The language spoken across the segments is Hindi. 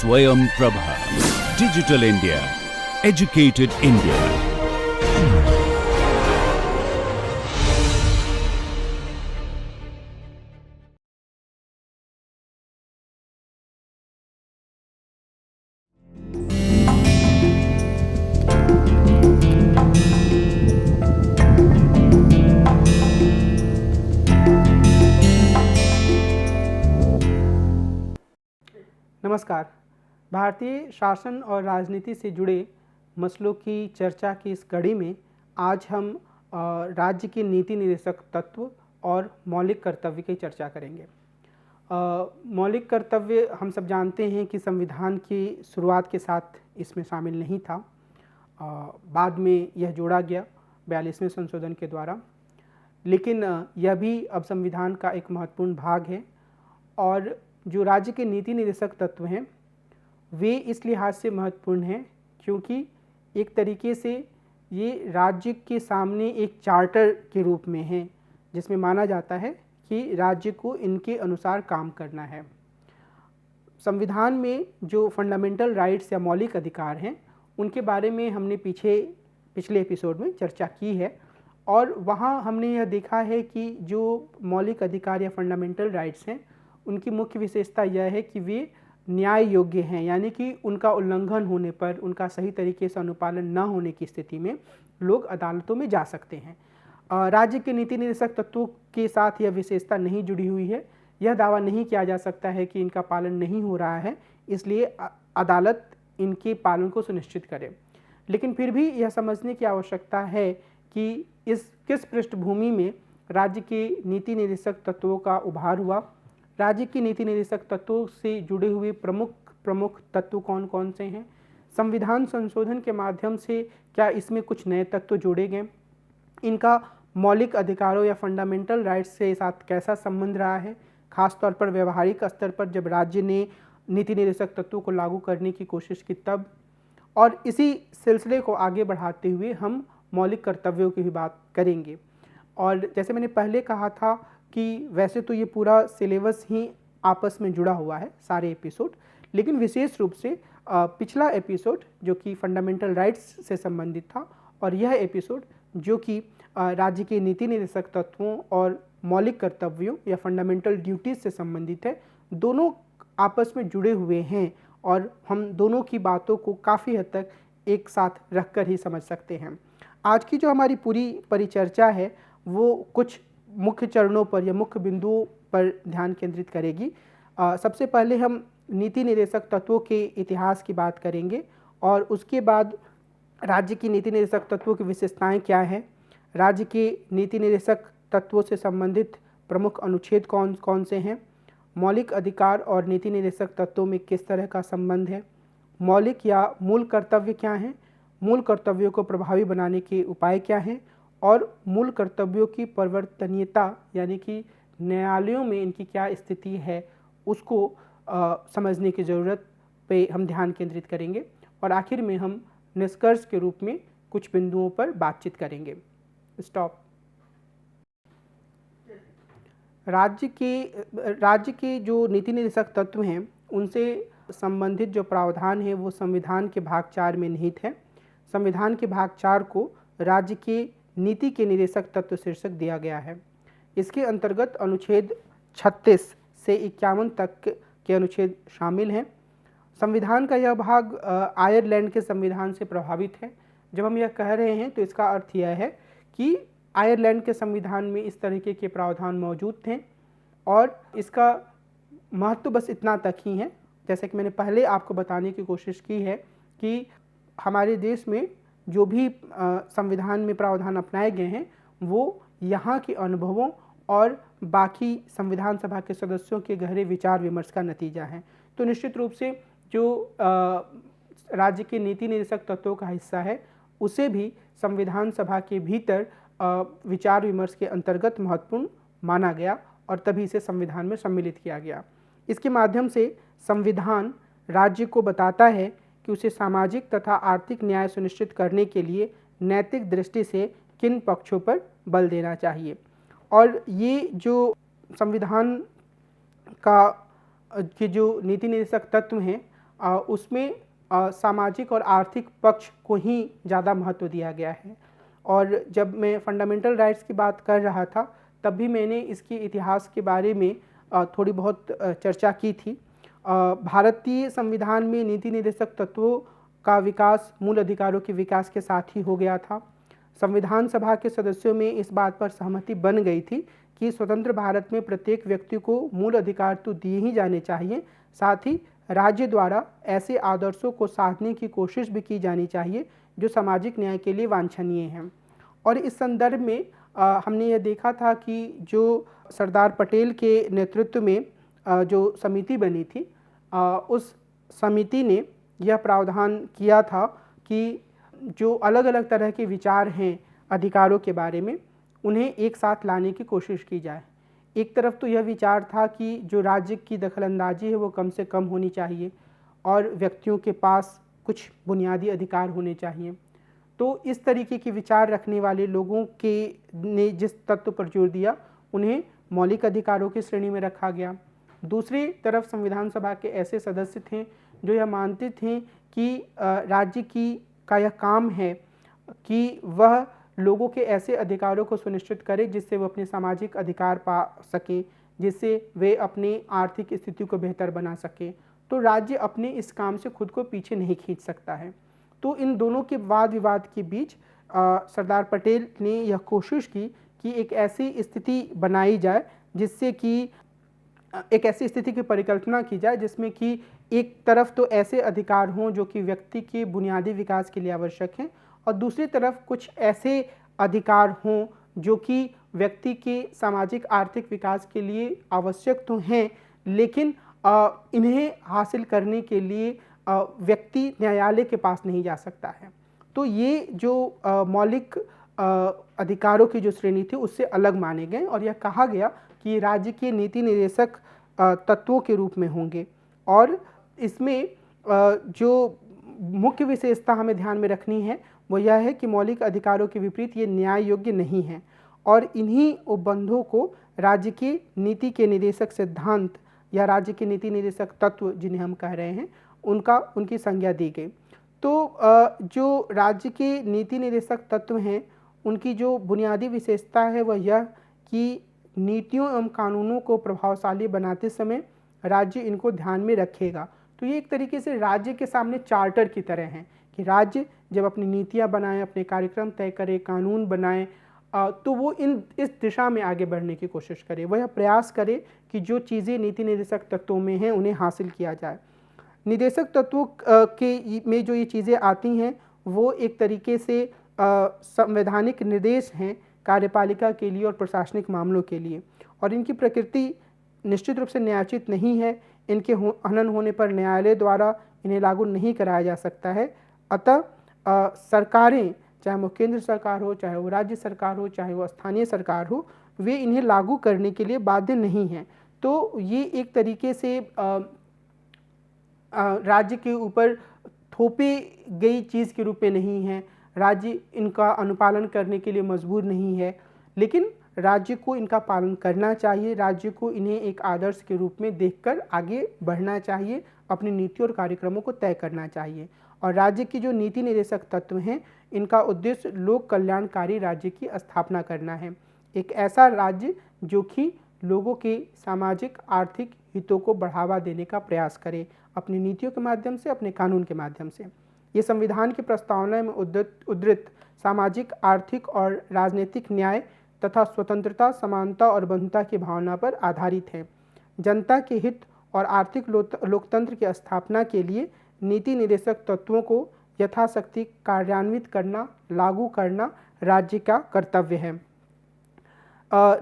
Swayam Prabha. Digital India. Educated India. नमस्कार। भारतीय शासन और राजनीति से जुड़े मसलों की चर्चा की इस कड़ी में आज हम राज्य के नीति निर्देशक तत्व और मौलिक कर्तव्य की चर्चा करेंगे। मौलिक कर्तव्य हम सब जानते हैं कि संविधान की शुरुआत के साथ इसमें शामिल नहीं था। बाद में यह जोड़ा गया 42वें संशोधन के द्वारा, लेकिन यह भी अब संविधान का एक महत्वपूर्ण भाग है। और जो राज्य के नीति निर्देशक तत्व हैं वे इस लिहाज से महत्वपूर्ण हैं क्योंकि एक तरीके से ये राज्य के सामने एक चार्टर के रूप में हैं, जिसमें माना जाता है कि राज्य को इनके अनुसार काम करना है। संविधान में जो फंडामेंटल राइट्स या मौलिक अधिकार हैं उनके बारे में हमने पिछले एपिसोड में चर्चा की है, और वहाँ हमने यह देखा है कि जो मौलिक अधिकार या फंडामेंटल राइट्स हैं उनकी मुख्य विशेषता यह है कि वे न्याय योग्य हैं, यानी कि उनका उल्लंघन होने पर, उनका सही तरीके से अनुपालन न होने की स्थिति में लोग अदालतों में जा सकते हैं। राज्य के नीति निर्देशक तत्वों के साथ यह विशेषता नहीं जुड़ी हुई है। यह दावा नहीं किया जा सकता है कि इनका पालन नहीं हो रहा है, इसलिए अदालत इनके पालन को सुनिश्चित करे। लेकिन फिर भी यह समझने की आवश्यकता है कि किस पृष्ठभूमि में राज्य के नीति निर्देशक तत्वों का उभार हुआ। राज्य की नीति निर्देशक तत्वों से जुड़े हुए प्रमुख तत्व कौन कौन से हैं। संविधान संशोधन के माध्यम से क्या इसमें कुछ नए तत्व जोड़े गए, इनका मौलिक अधिकारों या फंडामेंटल राइट्स के साथ कैसा संबंध रहा है, खासतौर पर व्यवहारिक स्तर पर जब राज्य ने नीति निर्देशक तत्वों को लागू करने की कोशिश की तब। और इसी सिलसिले को आगे बढ़ाते हुए हम मौलिक कर्तव्यों की भी बात करेंगे। और जैसे मैंने पहले कहा था कि वैसे तो ये पूरा सिलेबस ही आपस में जुड़ा हुआ है, सारे एपिसोड, लेकिन विशेष रूप से पिछला एपिसोड जो कि फंडामेंटल राइट्स से संबंधित था और यह एपिसोड जो कि राज्य के नीति निर्देशक तत्वों और मौलिक कर्तव्यों या फंडामेंटल ड्यूटीज से संबंधित है, दोनों आपस में जुड़े हुए हैं और हम दोनों की बातों को काफ़ी हद तक एक साथ रखकर ही समझ सकते हैं। आज की जो हमारी पूरी परिचर्चा है वो कुछ मुख्य चरणों पर या मुख्य बिंदुओं पर ध्यान केंद्रित करेगी। सबसे पहले हम नीति निर्देशक तत्वों के इतिहास की बात करेंगे और उसके बाद राज्य की नीति निर्देशक तत्वों की विशेषताएं क्या हैं, राज्य के नीति निर्देशक तत्वों से संबंधित प्रमुख अनुच्छेद कौन कौन से हैं, मौलिक अधिकार और नीति निर्देशक तत्वों में किस तरह का संबंध है, मौलिक या मूल कर्तव्य क्या हैं, मूल कर्तव्यों को प्रभावी बनाने के उपाय क्या हैं, और मूल कर्तव्यों की परिवर्तनीयता यानी कि न्यायालयों में इनकी क्या स्थिति है उसको समझने की ज़रूरत पे हम ध्यान केंद्रित करेंगे। और आखिर में हम निष्कर्ष के रूप में कुछ बिंदुओं पर बातचीत करेंगे। स्टॉप। राज्य के जो नीति निर्देशक तत्व हैं उनसे संबंधित जो प्रावधान है वो संविधान के भाग 4 में निहित है। संविधान के भाग 4 को राज्य के नीति के निर्देशक तत्व शीर्षक दिया गया है। इसके अंतर्गत अनुच्छेद 36 से 51 तक के अनुच्छेद शामिल हैं। संविधान का यह भाग आयरलैंड के संविधान से प्रभावित है। जब हम यह कह रहे हैं तो इसका अर्थ यह है कि आयरलैंड के संविधान में इस तरीके के प्रावधान मौजूद थे और इसका महत्व बस इतना तक ही है, जैसे कि मैंने पहले आपको बताने की कोशिश की है कि हमारे देश में जो भी संविधान में प्रावधान अपनाए गए हैं वो यहाँ के अनुभवों और बाकी संविधान सभा के सदस्यों के गहरे विचार विमर्श का नतीजा है। तो निश्चित रूप से जो राज्य के नीति निर्देशक तत्वों का हिस्सा है उसे भी संविधान सभा के भीतर विचार विमर्श के अंतर्गत महत्वपूर्ण माना गया और तभी इसे संविधान में सम्मिलित किया गया। इसके माध्यम से संविधान राज्य को बताता है कि उसे सामाजिक तथा आर्थिक न्याय सुनिश्चित करने के लिए नैतिक दृष्टि से किन पक्षों पर बल देना चाहिए। और ये जो संविधान का के जो नीति निर्देशक तत्व हैं उसमें सामाजिक और आर्थिक पक्ष को ही ज़्यादा महत्व दिया गया है। और जब मैं फंडामेंटल राइट्स की बात कर रहा था तब भी मैंने इसके इतिहास के बारे में थोड़ी बहुत चर्चा की थी। भारतीय संविधान में नीति निर्देशक तत्वों का विकास मूल अधिकारों के विकास के साथ ही हो गया था। संविधान सभा के सदस्यों में इस बात पर सहमति बन गई थी कि स्वतंत्र भारत में प्रत्येक व्यक्ति को मूल अधिकार तो दिए ही जाने चाहिए, साथ ही राज्य द्वारा ऐसे आदर्शों को साधने की कोशिश भी की जानी चाहिए जो सामाजिक न्याय के लिए वांछनीय हैं। और इस संदर्भ में हमने यह देखा था कि जो सरदार पटेल के नेतृत्व में जो समिति बनी थी, उस समिति ने यह प्रावधान किया था कि जो अलग अलग तरह के विचार हैं अधिकारों के बारे में, उन्हें एक साथ लाने की कोशिश की जाए। एक तरफ तो यह विचार था कि जो राज्य की दखलंदाजी है वो कम से कम होनी चाहिए और व्यक्तियों के पास कुछ बुनियादी अधिकार होने चाहिए। तो इस तरीके के विचार रखने वाले लोगों के ने जिस तत्व पर जोर दिया उन्हें मौलिक अधिकारों की श्रेणी में रखा गया। दूसरी तरफ संविधान सभा के ऐसे सदस्य थे जो यह मानते थे कि राज्य का यह काम है कि वह लोगों के ऐसे अधिकारों को सुनिश्चित करे जिससे वो अपने सामाजिक अधिकार पा सके, जिससे वे अपनी आर्थिक स्थिति को बेहतर बना सके। तो राज्य अपने इस काम से खुद को पीछे नहीं खींच सकता है। तो इन दोनों के वाद विवाद के बीच सरदार पटेल ने यह कोशिश की कि एक ऐसी स्थिति बनाई जाए जिससे कि एक ऐसी स्थिति की परिकल्पना की जाए जिसमें कि एक तरफ तो ऐसे अधिकार हों जो कि व्यक्ति के बुनियादी विकास के लिए आवश्यक हैं और दूसरी तरफ कुछ ऐसे अधिकार हों जो कि व्यक्ति के सामाजिक आर्थिक विकास के लिए आवश्यक तो हैं, लेकिन इन्हें हासिल करने के लिए व्यक्ति न्यायालय के पास नहीं जा सकता है। तो ये जो मौलिक अधिकारों की जो श्रेणी थी उससे अलग माने गए और यह कहा गया कि राज्य के नीति निर्देशक तत्वों के रूप में होंगे। और इसमें जो मुख्य विशेषता हमें ध्यान में रखनी है वो यह है कि मौलिक अधिकारों के विपरीत ये न्याय योग्य नहीं है और इन्हीं उपबंधों को राज्य के नीति के निर्देशक सिद्धांत या राज्य के नीति निर्देशक तत्व जिन्हें हम कह रहे हैं उनकी संज्ञा दी गई। तो जो राज्य के नीति निर्देशक तत्व हैं उनकी जो बुनियादी विशेषता है वह यह कि नीतियों एवं कानूनों को प्रभावशाली बनाते समय राज्य इनको ध्यान में रखेगा। तो ये एक तरीके से राज्य के सामने चार्टर की तरह हैं कि राज्य जब अपनी नीतियां बनाए, अपने कार्यक्रम तय करे, कानून बनाए, तो वो इस दिशा में आगे बढ़ने की कोशिश करे। वह प्रयास करे कि जो चीज़ें नीति निर्देशक तत्वों में हैं उन्हें हासिल किया जाए। निर्देशक तत्वों में जो ये चीज़ें आती हैं वो एक तरीके से संवैधानिक निर्देश हैं कार्यपालिका के लिए और प्रशासनिक मामलों के लिए, और इनकी प्रकृति निश्चित रूप से न्यायोचित नहीं है। इनके हनन होने पर न्यायालय द्वारा इन्हें लागू नहीं कराया जा सकता है। अतः सरकारें, चाहे वो केंद्र सरकार हो, चाहे वो राज्य सरकार हो, चाहे वो स्थानीय सरकार हो, वे इन्हें लागू करने के लिए बाध्य नहीं हैं। तो ये एक तरीके से राज्य के ऊपर थोपी गई चीज़ के रूप में नहीं है। राज्य इनका अनुपालन करने के लिए मजबूर नहीं है, लेकिन राज्य को इनका पालन करना चाहिए। राज्य को इन्हें एक आदर्श के रूप में देखकर आगे बढ़ना चाहिए, अपनी नीति और कार्यक्रमों को तय करना चाहिए। और राज्य की जो नीति निर्देशक तत्व हैं इनका उद्देश्य लोक कल्याणकारी राज्य की स्थापना करना है। एक ऐसा राज्य जो कि लोगों के सामाजिक आर्थिक हितों को बढ़ावा देने का प्रयास करे अपनी नीतियों के माध्यम से, अपने कानून के माध्यम से। ये संविधान की प्रस्तावना में उद्धृत सामाजिक, आर्थिक और राजनीतिक न्याय तथा स्वतंत्रता, समानता और बंधुता की भावना पर आधारित है। जनता के हित और आर्थिक लोकतंत्र की स्थापना के लिए नीति निर्देशक तत्वों को यथाशक्ति कार्यान्वित करना, लागू करना राज्य का कर्तव्य है।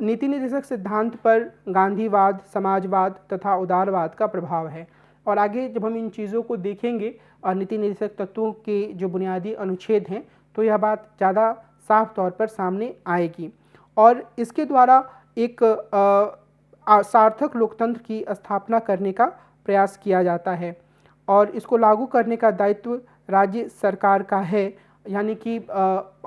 नीति निर्देशक सिद्धांत पर गांधीवाद, समाजवाद तथा उदारवाद का प्रभाव है। और आगे जब हम इन चीज़ों को देखेंगे नीति निर्देशक तत्वों के जो बुनियादी अनुच्छेद हैं तो यह बात ज़्यादा साफ तौर पर सामने आएगी। और इसके द्वारा एक सार्थक लोकतंत्र की स्थापना करने का प्रयास किया जाता है और इसको लागू करने का दायित्व राज्य सरकार का है। यानी कि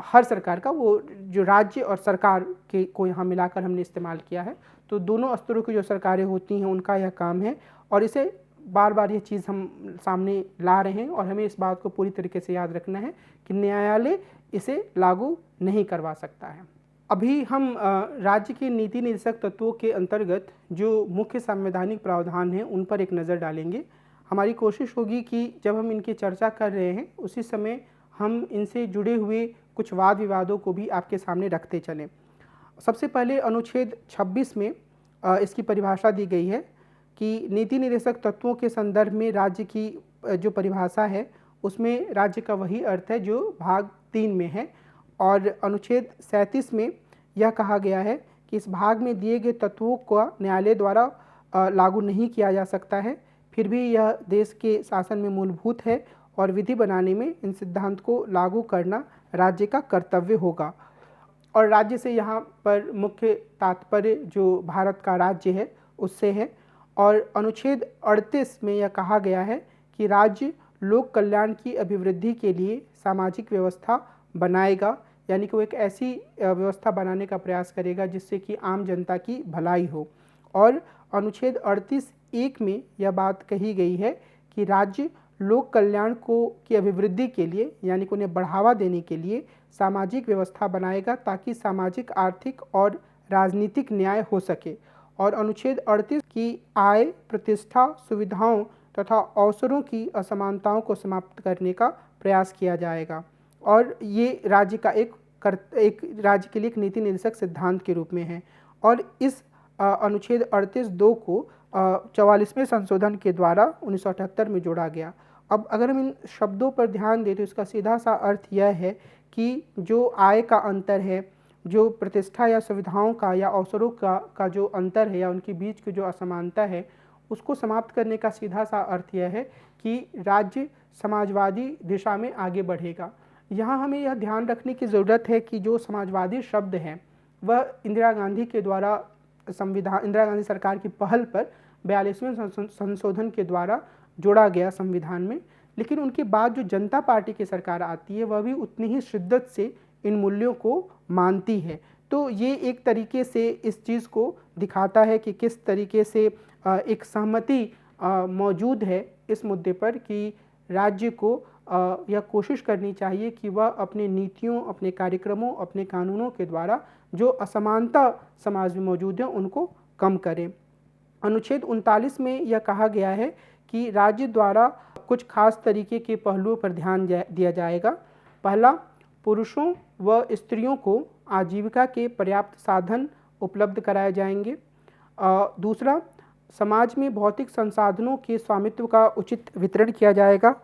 हर सरकार का, वो जो राज्य और सरकार के को यहाँ मिलाकर हमने इस्तेमाल किया है, तो दोनों स्तरों की जो सरकारें होती हैं उनका यह काम है और इसे बार बार ये चीज़ हम सामने ला रहे हैं और हमें इस बात को पूरी तरीके से याद रखना है कि न्यायालय इसे लागू नहीं करवा सकता है। अभी हम राज्य के नीति निर्देशक तत्वों के अंतर्गत जो मुख्य संवैधानिक प्रावधान हैं उन पर एक नज़र डालेंगे। हमारी कोशिश होगी कि जब हम इनकी चर्चा कर रहे हैं उसी समय हम इनसे जुड़े हुए कुछ वाद विवादों को भी आपके सामने रखते चलें। सबसे पहले अनुच्छेद 26 में इसकी परिभाषा दी गई है कि नीति निर्देशक तत्वों के संदर्भ में राज्य की जो परिभाषा है उसमें राज्य का वही अर्थ है जो भाग 3 में है। और अनुच्छेद 37 में यह कहा गया है कि इस भाग में दिए गए तत्वों को न्यायालय द्वारा लागू नहीं किया जा सकता है, फिर भी यह देश के शासन में मूलभूत है और विधि बनाने में इन सिद्धांत को लागू करना राज्य का कर्तव्य होगा। और राज्य से यहाँ पर मुख्य तात्पर्य जो भारत का राज्य है उससे है। और अनुच्छेद 38 में यह कहा गया है कि राज्य लोक कल्याण की अभिवृद्धि के लिए सामाजिक व्यवस्था बनाएगा, यानी कि वो एक ऐसी व्यवस्था बनाने का प्रयास करेगा जिससे कि आम जनता की भलाई हो। और अनुच्छेद 38(1) में यह बात कही गई है कि राज्य लोक कल्याण की अभिवृद्धि के लिए, यानी कि उन्हें बढ़ावा देने के लिए सामाजिक व्यवस्था बनाएगा ताकि सामाजिक, आर्थिक और राजनीतिक न्याय हो सके। और अनुच्छेद 38 की आय, प्रतिष्ठा, सुविधाओं तथा अवसरों की असमानताओं को समाप्त करने का प्रयास किया जाएगा। और ये राज्य का एक राज्य के लिए एक नीति निर्देशक सिद्धांत के रूप में है। और इस अनुच्छेद 38(2) को 44वें संशोधन के द्वारा 1978 में जोड़ा गया। अब अगर हम इन शब्दों पर ध्यान दें तो इसका सीधा सा अर्थ यह है कि जो आय का अंतर है, जो प्रतिष्ठा या सुविधाओं का या अवसरों का जो अंतर है या उनके बीच की जो असमानता है, उसको समाप्त करने का सीधा सा अर्थ यह है कि राज्य समाजवादी दिशा में आगे बढ़ेगा। यहाँ हमें यह ध्यान रखने की ज़रूरत है कि जो समाजवादी शब्द है वह इंदिरा गांधी के द्वारा इंदिरा गांधी सरकार की पहल पर 42वें संशोधन के द्वारा जोड़ा गया संविधान में, लेकिन उनके बाद जो जनता पार्टी की सरकार आती है वह भी उतनी ही शिद्दत से इन मूल्यों को मानती है। तो ये एक तरीके से इस चीज़ को दिखाता है कि किस तरीके से एक सहमति मौजूद है इस मुद्दे पर कि राज्य को यह कोशिश करनी चाहिए कि वह अपने नीतियों, अपने कार्यक्रमों, अपने कानूनों के द्वारा जो असमानता समाज में मौजूद है उनको कम करें। अनुच्छेद 39 में यह कहा गया है कि राज्य द्वारा कुछ खास तरीके के पहलुओं पर ध्यान दिया जाएगा। पहला, पुरुषों व स्त्रियों को आजीविका के पर्याप्त साधन उपलब्ध कराए जाएंगे। दूसरा, समाज में भौतिक संसाधनों के स्वामित्व का उचित वितरण किया जाएगा।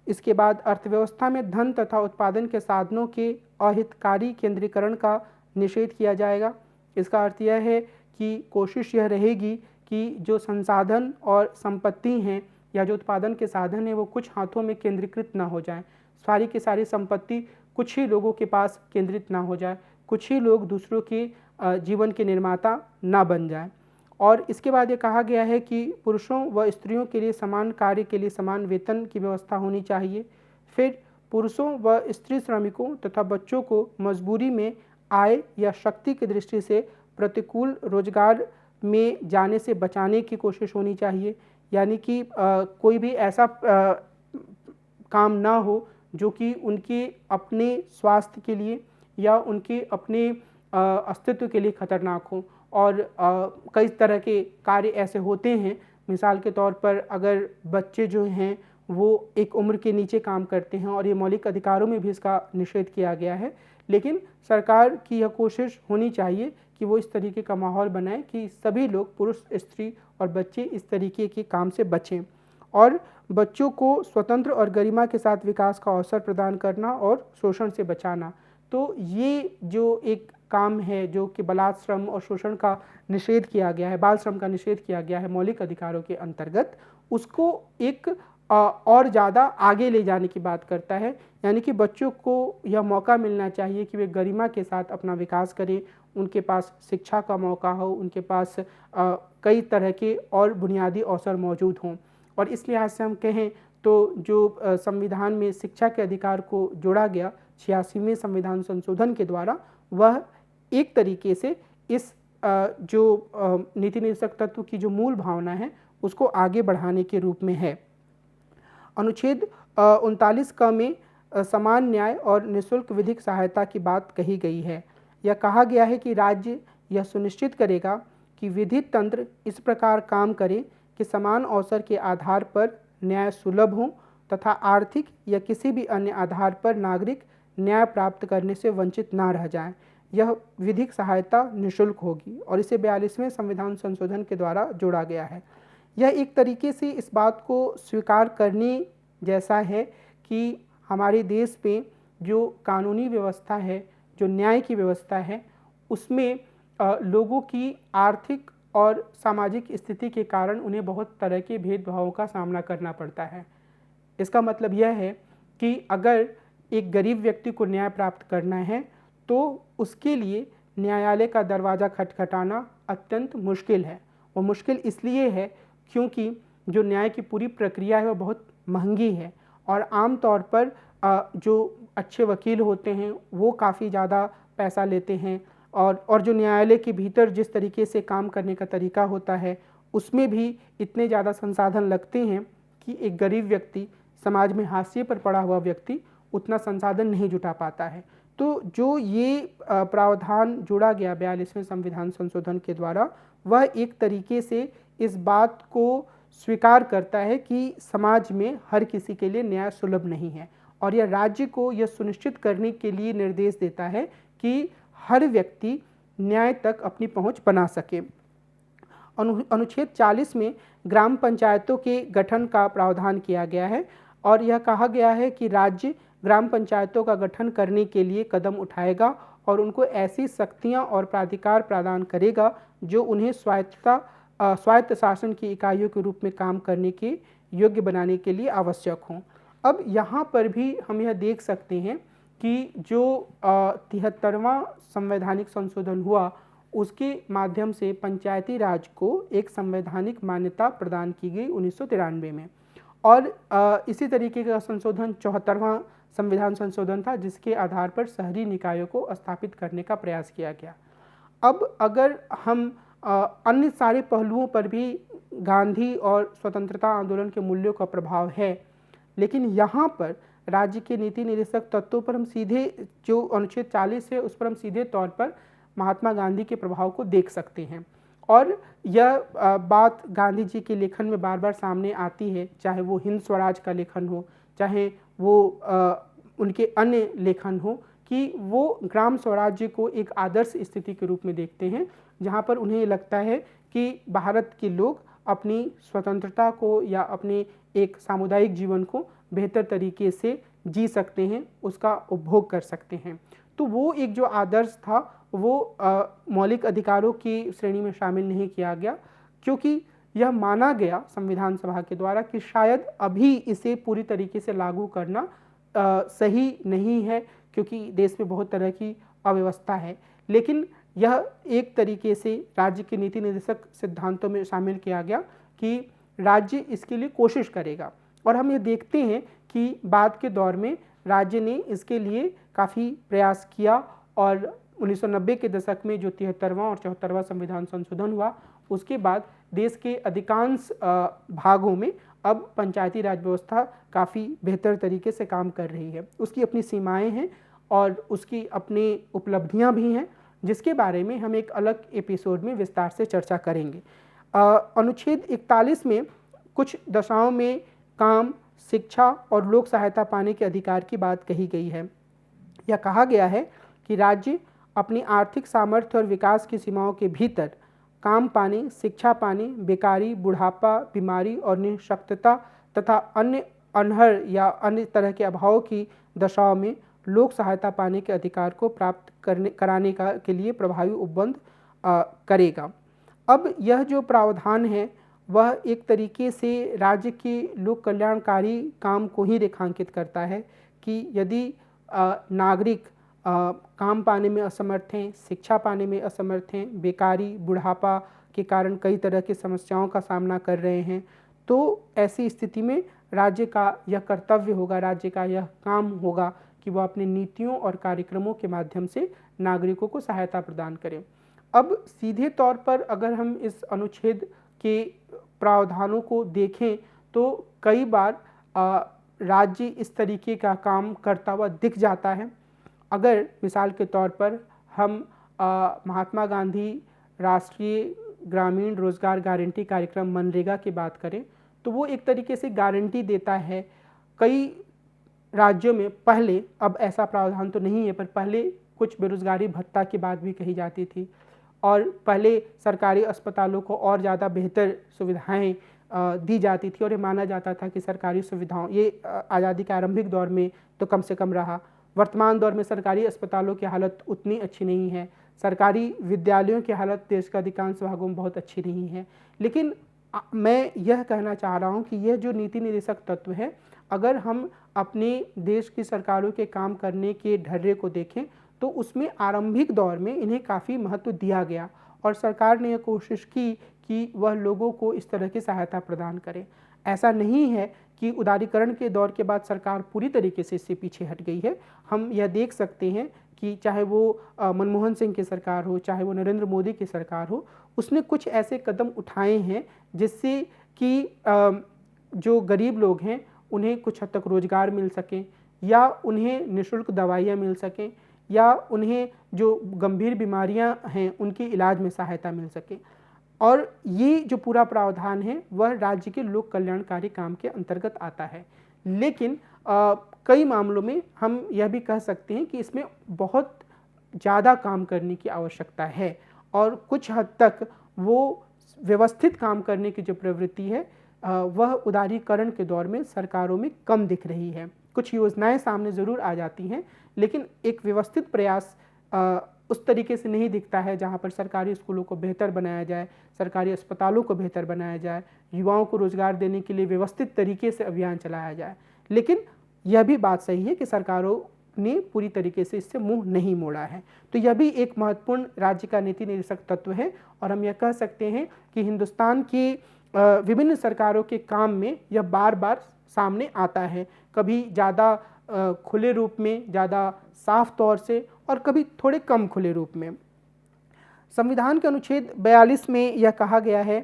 इसके बाद अर्थव्यवस्था में धन तथा उत्पादन के साधनों के अहितकारी केंद्रीकरण का निषेध किया जाएगा। इसका अर्थ यह है कि कोशिश यह रहेगी कि जो संसाधन और संपत्ति हैं या जो उत्पादन के साधन हैं वो कुछ हाथों में केंद्रीकृत ना हो जाएं। सारी की सारी संपत्ति कुछ ही लोगों के पास केंद्रित ना हो जाए, कुछ ही लोग दूसरों के जीवन के निर्माता ना बन जाएं। और इसके बाद ये कहा गया है कि पुरुषों व स्त्रियों के लिए समान कार्य के लिए समान वेतन की व्यवस्था होनी चाहिए। फिर पुरुषों व स्त्री श्रमिकों तथा बच्चों को मजबूरी में आय या शक्ति की दृष्टि से प्रतिकूल रोजगार में जाने से बचाने की कोशिश होनी चाहिए, यानी कि कोई भी ऐसा काम ना हो जो कि उनके अपने स्वास्थ्य के लिए या उनके अपने अस्तित्व के लिए खतरनाक हो। और कई तरह के कार्य ऐसे होते हैं, मिसाल के तौर पर अगर बच्चे जो हैं वो एक उम्र के नीचे काम करते हैं और ये मौलिक अधिकारों में भी इसका निषेध किया गया है, लेकिन सरकार की यह कोशिश होनी चाहिए कि वो इस तरीके का माहौल बनाए कि सभी लोग, पुरुष, स्त्री और बच्चे, इस तरीके के काम से बचें। और बच्चों को स्वतंत्र और गरिमा के साथ विकास का अवसर प्रदान करना और शोषण से बचाना। तो ये जो एक काम है जो कि बलात् श्रम और शोषण का निषेध किया गया है, बाल श्रम का निषेध किया गया है मौलिक अधिकारों के अंतर्गत, उसको एक और ज़्यादा आगे ले जाने की बात करता है। यानी कि बच्चों को यह मौका मिलना चाहिए कि वे गरिमा के साथ अपना विकास करें, उनके पास शिक्षा का मौका हो, उनके पास कई तरह के और बुनियादी अवसर मौजूद हों। और इस लिहाज से हम कहें तो जो संविधान में शिक्षा के अधिकार को जोड़ा गया 86वें संविधान संशोधन के द्वारा, वह एक तरीके से इस जो नीति निर्देशक तत्व की जो मूल भावना है उसको आगे बढ़ाने के रूप में है। अनुच्छेद 39 क में समान न्याय और निःशुल्क विधिक सहायता की बात कही गई है। यह कहा गया है कि राज्य यह सुनिश्चित करेगा कि विधिक तंत्र इस प्रकार काम करे कि समान अवसर के आधार पर न्याय सुलभ हो तथा आर्थिक या किसी भी अन्य आधार पर नागरिक न्याय प्राप्त करने से वंचित ना रह जाएं। यह विधिक सहायता निःशुल्क होगी और इसे 42वें संविधान संशोधन के द्वारा जोड़ा गया है। यह एक तरीके से इस बात को स्वीकार करने जैसा है कि हमारे देश में जो कानूनी व्यवस्था है, जो न्याय की व्यवस्था है, उसमें लोगों की आर्थिक और सामाजिक स्थिति के कारण उन्हें बहुत तरह के भेदभावों का सामना करना पड़ता है। इसका मतलब यह है कि अगर एक गरीब व्यक्ति को न्याय प्राप्त करना है तो उसके लिए न्यायालय का दरवाज़ा खटखटाना अत्यंत मुश्किल है। वो मुश्किल इसलिए है क्योंकि जो न्याय की पूरी प्रक्रिया है वो बहुत महंगी है और आम तौर पर जो अच्छे वकील होते हैं वो काफ़ी ज़्यादा पैसा लेते हैं और जो न्यायालय के भीतर जिस तरीके से काम करने का तरीका होता है उसमें भी इतने ज़्यादा संसाधन लगते हैं कि एक गरीब व्यक्ति, समाज में हाशिए पर पड़ा हुआ व्यक्ति उतना संसाधन नहीं जुटा पाता है। तो जो ये प्रावधान जोड़ा गया 42वें संविधान संशोधन के द्वारा, वह एक तरीके से इस बात को स्वीकार करता है कि समाज में हर किसी के लिए न्याय सुलभ नहीं है और यह राज्य को यह सुनिश्चित करने के लिए निर्देश देता है कि हर व्यक्ति न्याय तक अपनी पहुंच बना सके। अनुच्छेद 40 में ग्राम पंचायतों के गठन का प्रावधान किया गया है और यह कहा गया है कि राज्य ग्राम पंचायतों का गठन करने के लिए कदम उठाएगा और उनको ऐसी शक्तियां और प्राधिकार प्रदान करेगा जो उन्हें स्वायत्त शासन की इकाइयों के रूप में काम करने के योग्य बनाने के लिए आवश्यक हों। अब यहाँ पर भी हम यह देख सकते हैं कि जो 73वां संवैधानिक संशोधन हुआ उसके माध्यम से पंचायती राज को एक संवैधानिक मान्यता प्रदान की गई 1993 में और इसी तरीके का संशोधन 74वां संविधान संशोधन था जिसके आधार पर शहरी निकायों को स्थापित करने का प्रयास किया गया। अब अगर हम अन्य सारे पहलुओं पर भी गांधी और स्वतंत्रता आंदोलन के मूल्यों का प्रभाव है, लेकिन यहाँ पर राज्य के नीति निर्देशक तत्वों पर हम सीधे जो अनुच्छेद 40 है उस पर हम सीधे तौर पर महात्मा गांधी के प्रभाव को देख सकते हैं और यह बात गांधी जी के लेखन में बार बार सामने आती है, चाहे वो हिंद स्वराज का लेखन हो, चाहे वो उनके अन्य लेखन हो, कि वो ग्राम स्वराज्य को एक आदर्श स्थिति के रूप में देखते हैं जहाँ पर उन्हें लगता है कि भारत के लोग अपनी स्वतंत्रता को या अपने एक सामुदायिक जीवन को बेहतर तरीके से जी सकते हैं, उसका उपभोग कर सकते हैं। तो वो एक जो आदर्श था वो मौलिक अधिकारों की श्रेणी में शामिल नहीं किया गया क्योंकि यह माना गया संविधान सभा के द्वारा कि शायद अभी इसे पूरी तरीके से लागू करना सही नहीं है क्योंकि देश में बहुत तरह की अव्यवस्था है, लेकिन यह एक तरीके से राज्य के नीति निर्देशक सिद्धांतों में शामिल किया गया कि राज्य इसके लिए कोशिश करेगा और हम ये देखते हैं कि बाद के दौर में राज्य ने इसके लिए काफ़ी प्रयास किया और 1990 के दशक में जो 73वां और 74वां संविधान संशोधन हुआ उसके बाद देश के अधिकांश भागों में अब पंचायती राज व्यवस्था काफ़ी बेहतर तरीके से काम कर रही है। उसकी अपनी सीमाएं हैं और उसकी अपनी उपलब्धियां भी हैं जिसके बारे में हम एक अलग एपिसोड में विस्तार से चर्चा करेंगे। अनुच्छेद 41 में कुछ दशाओं में काम, शिक्षा और लोक सहायता पाने के अधिकार की बात कही गई है। यह कहा गया है कि राज्य अपनी आर्थिक सामर्थ्य और विकास की सीमाओं के भीतर काम पाने, शिक्षा पाने, बेकारी, बुढ़ापा, बीमारी और निःशक्तता तथा अन्य अनहर या अन्य तरह के अभावों की दशाओं में लोक सहायता पाने के अधिकार को प्राप्त कराने के लिए प्रभावी उपबंध करेगा। अब यह जो प्रावधान है वह एक तरीके से राज्य के लोक कल्याणकारी काम को ही रेखांकित करता है कि यदि नागरिक काम पाने में असमर्थ हैं, शिक्षा पाने में असमर्थ हैं, बेकारी, बुढ़ापा के कारण कई तरह की समस्याओं का सामना कर रहे हैं, तो ऐसी स्थिति में राज्य का यह कर्तव्य होगा, राज्य का यह काम होगा कि वह अपनी नीतियों और कार्यक्रमों के माध्यम से नागरिकों को सहायता प्रदान करें। अब सीधे तौर पर अगर हम इस अनुच्छेद के प्रावधानों को देखें तो कई बार राज्य इस तरीके का काम करता हुआ दिख जाता है। अगर मिसाल के तौर पर हम महात्मा गांधी राष्ट्रीय ग्रामीण रोजगार गारंटी कार्यक्रम मनरेगा की बात करें तो वो एक तरीके से गारंटी देता है। कई राज्यों में पहले, अब ऐसा प्रावधान तो नहीं है, पर पहले कुछ बेरोजगारी भत्ता की बात भी कही जाती थी और पहले सरकारी अस्पतालों को और ज़्यादा बेहतर सुविधाएं दी जाती थी और ये माना जाता था कि सरकारी सुविधाओं, ये आज़ादी के आरंभिक दौर में तो कम से कम रहा। वर्तमान दौर में सरकारी अस्पतालों की हालत उतनी अच्छी नहीं है, सरकारी विद्यालयों की हालत देश के अधिकांश भागों में बहुत अच्छी नहीं है। लेकिन मैं यह कहना चाह रहा हूँ कि यह जो नीति निर्देशक तत्व है, अगर हम अपने देश की सरकारों के काम करने के ढर्रे को देखें तो उसमें आरंभिक दौर में इन्हें काफ़ी महत्व दिया गया और सरकार ने यह कोशिश की कि वह लोगों को इस तरह की सहायता प्रदान करे। ऐसा नहीं है कि उदारीकरण के दौर के बाद सरकार पूरी तरीके से इससे पीछे हट गई है। हम यह देख सकते हैं कि चाहे वो मनमोहन सिंह की सरकार हो, चाहे वो नरेंद्र मोदी की सरकार हो, उसने कुछ ऐसे कदम उठाए हैं जिससे कि जो गरीब लोग हैं उन्हें कुछ हद तक रोजगार मिल सकें या उन्हें निःशुल्क दवाइयाँ मिल सकें या उन्हें जो गंभीर बीमारियां हैं उनके इलाज में सहायता मिल सके। और ये जो पूरा प्रावधान है वह राज्य के लोक कल्याणकारी काम के अंतर्गत आता है। लेकिन कई मामलों में हम यह भी कह सकते हैं कि इसमें बहुत ज़्यादा काम करने की आवश्यकता है और कुछ हद तक वो व्यवस्थित काम करने की जो प्रवृत्ति है वह उदारीकरण के दौर में सरकारों में कम दिख रही है। कुछ योजनाएं सामने ज़रूर आ जाती हैं लेकिन एक व्यवस्थित प्रयास उस तरीके से नहीं दिखता है जहां पर सरकारी स्कूलों को बेहतर बनाया जाए, सरकारी अस्पतालों को बेहतर बनाया जाए, युवाओं को रोजगार देने के लिए व्यवस्थित तरीके से अभियान चलाया जाए। लेकिन यह भी बात सही है कि सरकारों ने पूरी तरीके से इससे मुंह नहीं मोड़ा है। तो यह भी एक महत्वपूर्ण राज्य का नीति निर्देशक तत्व है और हम यह कह सकते हैं कि हिंदुस्तान की विभिन्न सरकारों के काम में यह बार बार सामने आता है, कभी ज़्यादा खुले रूप में, ज़्यादा साफ तौर से और कभी थोड़े कम खुले रूप में। संविधान के अनुच्छेद 42 में यह कहा गया है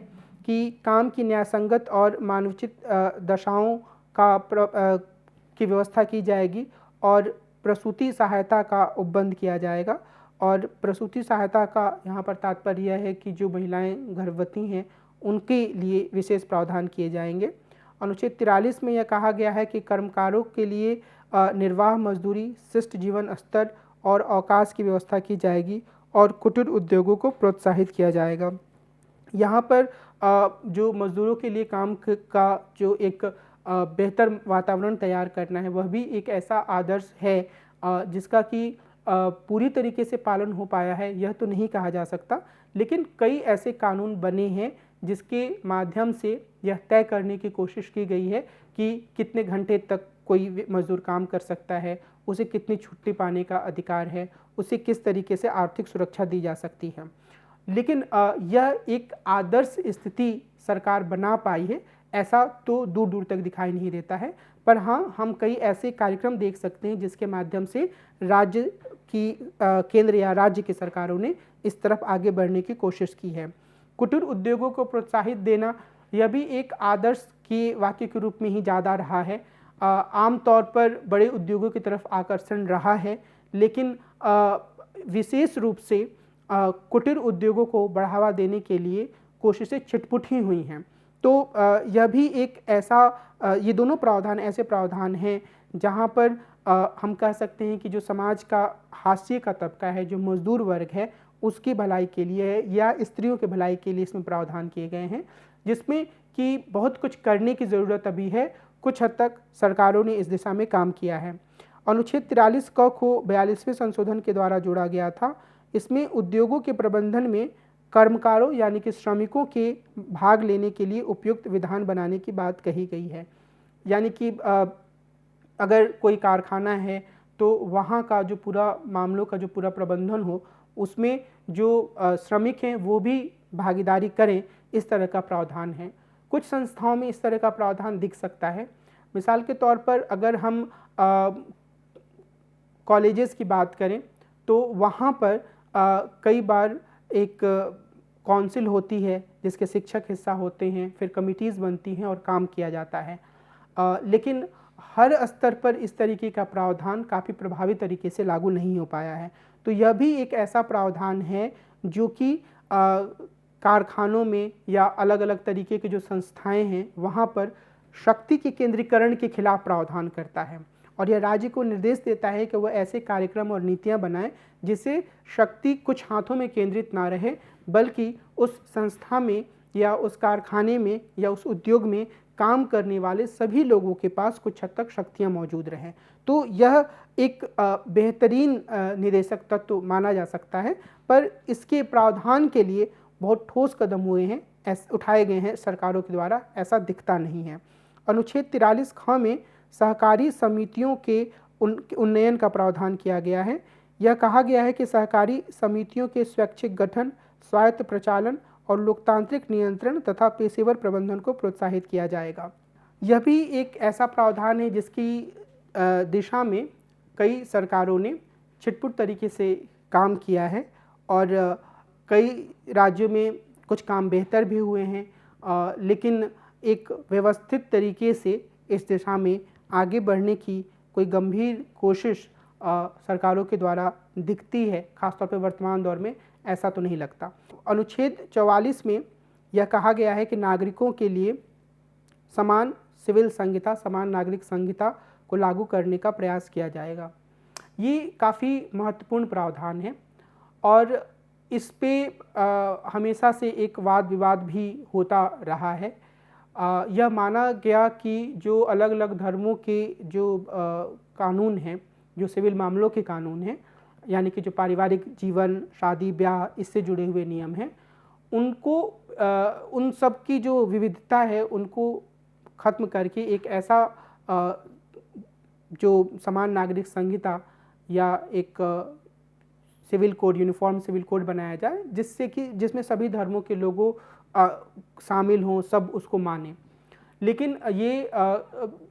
कि काम की न्यायसंगत और मानवोचित दशाओं की व्यवस्था की जाएगी और प्रसूति सहायता का उपबंध किया जाएगा। और प्रसूति सहायता का यहाँ पर तात्पर्य यह है कि जो महिलाएं गर्भवती हैं उनके लिए विशेष प्रावधान किए जाएंगे। अनुच्छेद 43 में यह कहा गया है कि कर्मकारों के लिए निर्वाह मजदूरी, शिष्ट जीवन स्तर और अवकाश की व्यवस्था की जाएगी और कुटीर उद्योगों को प्रोत्साहित किया जाएगा। यहाँ पर जो मजदूरों के लिए काम का जो एक बेहतर वातावरण तैयार करना है वह भी एक ऐसा आदर्श है जिसका कि पूरी तरीके से पालन हो पाया है यह तो नहीं कहा जा सकता, लेकिन कई ऐसे कानून बने हैं जिसके माध्यम से यह तय करने की कोशिश की गई है कि कितने घंटे तक कोई मजदूर काम कर सकता है, उसे कितनी छुट्टी पाने का अधिकार है, उसे किस तरीके से आर्थिक सुरक्षा दी जा सकती है। लेकिन यह एक आदर्श स्थिति सरकार बना पाई है ऐसा तो दूर दूर तक दिखाई नहीं देता है। पर हाँ, हम कई ऐसे कार्यक्रम देख सकते हैं जिसके माध्यम से राज्य की केंद्र या राज्य की सरकारों ने इस तरफ आगे बढ़ने की कोशिश की है। कुटीर उद्योगों को प्रोत्साहित देना यह भी एक आदर्श के वाक्य के रूप में ही ज़्यादा रहा है। आमतौर पर बड़े उद्योगों की तरफ आकर्षण रहा है, लेकिन विशेष रूप से कुटीर उद्योगों को बढ़ावा देने के लिए कोशिशें छिटपुट ही हुई हैं। तो यह भी एक ऐसा ये दोनों प्रावधान ऐसे प्रावधान हैं जहां पर हम कह सकते हैं कि जो समाज का हाशिए का तबका है, जो मजदूर वर्ग है, उसकी भलाई के लिए या स्त्रियों के भलाई के लिए इसमें प्रावधान किए गए हैं, जिसमें कि बहुत कुछ करने की ज़रूरत अभी है। कुछ हद तक सरकारों ने इस दिशा में काम किया है। अनुच्छेद 43 क को 42वें संशोधन के द्वारा जोड़ा गया था। इसमें उद्योगों के प्रबंधन में कर्मकारों यानी कि श्रमिकों के भाग लेने के लिए उपयुक्त विधान बनाने की बात कही गई है। यानी कि अगर कोई कारखाना है तो वहाँ का जो पूरा मामलों का जो पूरा प्रबंधन हो, उसमें जो श्रमिक हैं वो भी भागीदारी करें, इस तरह का प्रावधान है। कुछ संस्थाओं में इस तरह का प्रावधान दिख सकता है। मिसाल के तौर पर अगर हम कॉलेजेस की बात करें तो वहाँ पर कई बार एक काउंसिल होती है जिसके शिक्षक हिस्सा होते हैं, फिर कमिटीज़ बनती हैं और काम किया जाता है। लेकिन हर स्तर पर इस तरीके का प्रावधान काफ़ी प्रभावी तरीके से लागू नहीं हो पाया है। तो यह भी एक ऐसा प्रावधान है जो कि कारखानों में या अलग अलग तरीके की जो संस्थाएं हैं वहाँ पर शक्ति के केंद्रीकरण के खिलाफ प्रावधान करता है और यह राज्य को निर्देश देता है कि वह ऐसे कार्यक्रम और नीतियाँ बनाएं जिससे शक्ति कुछ हाथों में केंद्रित ना रहे, बल्कि उस संस्था में या उस कारखाने में या उस उद्योग में काम करने वाले सभी लोगों के पास कुछ हद तक शक्तियाँ मौजूद रहें। तो यह एक बेहतरीन निदेशक तत्व माना जा सकता है, पर इसके प्रावधान के लिए बहुत ठोस कदम हुए हैं, उठाए गए हैं सरकारों के द्वारा, ऐसा दिखता नहीं है। अनुच्छेद 43 ख में सहकारी समितियों के उन्नयन का प्रावधान किया गया है। यह कहा गया है कि सहकारी समितियों के स्वैच्छिक गठन, स्वायत्त प्रचालन और लोकतांत्रिक नियंत्रण तथा पेशेवर प्रबंधन को प्रोत्साहित किया जाएगा। यह भी एक ऐसा प्रावधान है जिसकी दिशा में कई सरकारों ने छिटपुट तरीके से काम किया है और कई राज्यों में कुछ काम बेहतर भी हुए हैं, लेकिन एक व्यवस्थित तरीके से इस दिशा में आगे बढ़ने की कोई गंभीर कोशिश सरकारों के द्वारा दिखती है, खासतौर पर वर्तमान दौर में ऐसा तो नहीं लगता। अनुच्छेद 44 में यह कहा गया है कि नागरिकों के लिए समान सिविल संहिता, समान नागरिक संहिता को लागू करने का प्रयास किया जाएगा। ये काफ़ी महत्वपूर्ण प्रावधान है और इस पे हमेशा से एक वाद विवाद भी होता रहा है। यह माना गया कि जो अलग अलग धर्मों के जो कानून हैं, जो सिविल मामलों के कानून हैं, यानी कि जो पारिवारिक जीवन, शादी ब्याह इससे जुड़े हुए नियम हैं, उनको उन सब की जो विविधता है उनको ख़त्म करके एक ऐसा जो समान नागरिक संहिता या एक civil code, uniform civil code बनाया जाए जिसमें सभी धर्मों के लोगों शामिल हों, सब उसको मानें। लेकिन ये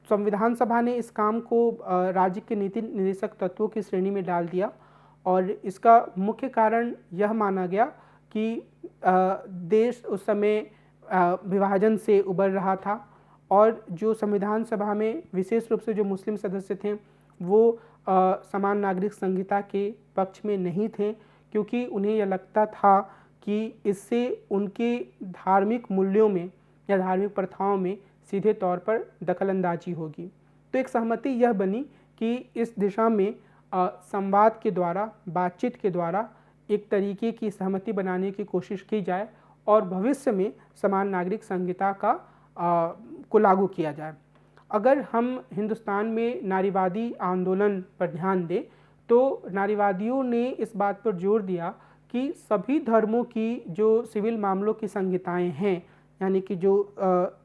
संविधान सभा ने इस काम को राज्य के नीति निदेशक तत्वों की श्रेणी में डाल दिया और इसका मुख्य कारण यह माना गया कि देश उस समय विभाजन से उबर रहा था और जो संविधान सभा में विशेष रूप से जो मुस्लिम सदस्य थे वो समान नागरिक संहिता के पक्ष में नहीं थे, क्योंकि उन्हें यह लगता था कि इससे उनके धार्मिक मूल्यों में या धार्मिक प्रथाओं में सीधे तौर पर दखलंदाजी होगी। तो एक सहमति यह बनी कि इस दिशा में संवाद के द्वारा, बातचीत के द्वारा एक तरीके की सहमति बनाने की कोशिश की जाए और भविष्य में समान नागरिक संहिता को लागू किया जाए। अगर हम हिंदुस्तान में नारीवादी आंदोलन पर ध्यान दें तो नारीवादियों ने इस बात पर जोर दिया कि सभी धर्मों की जो सिविल मामलों की संहिताएं हैं, यानी कि जो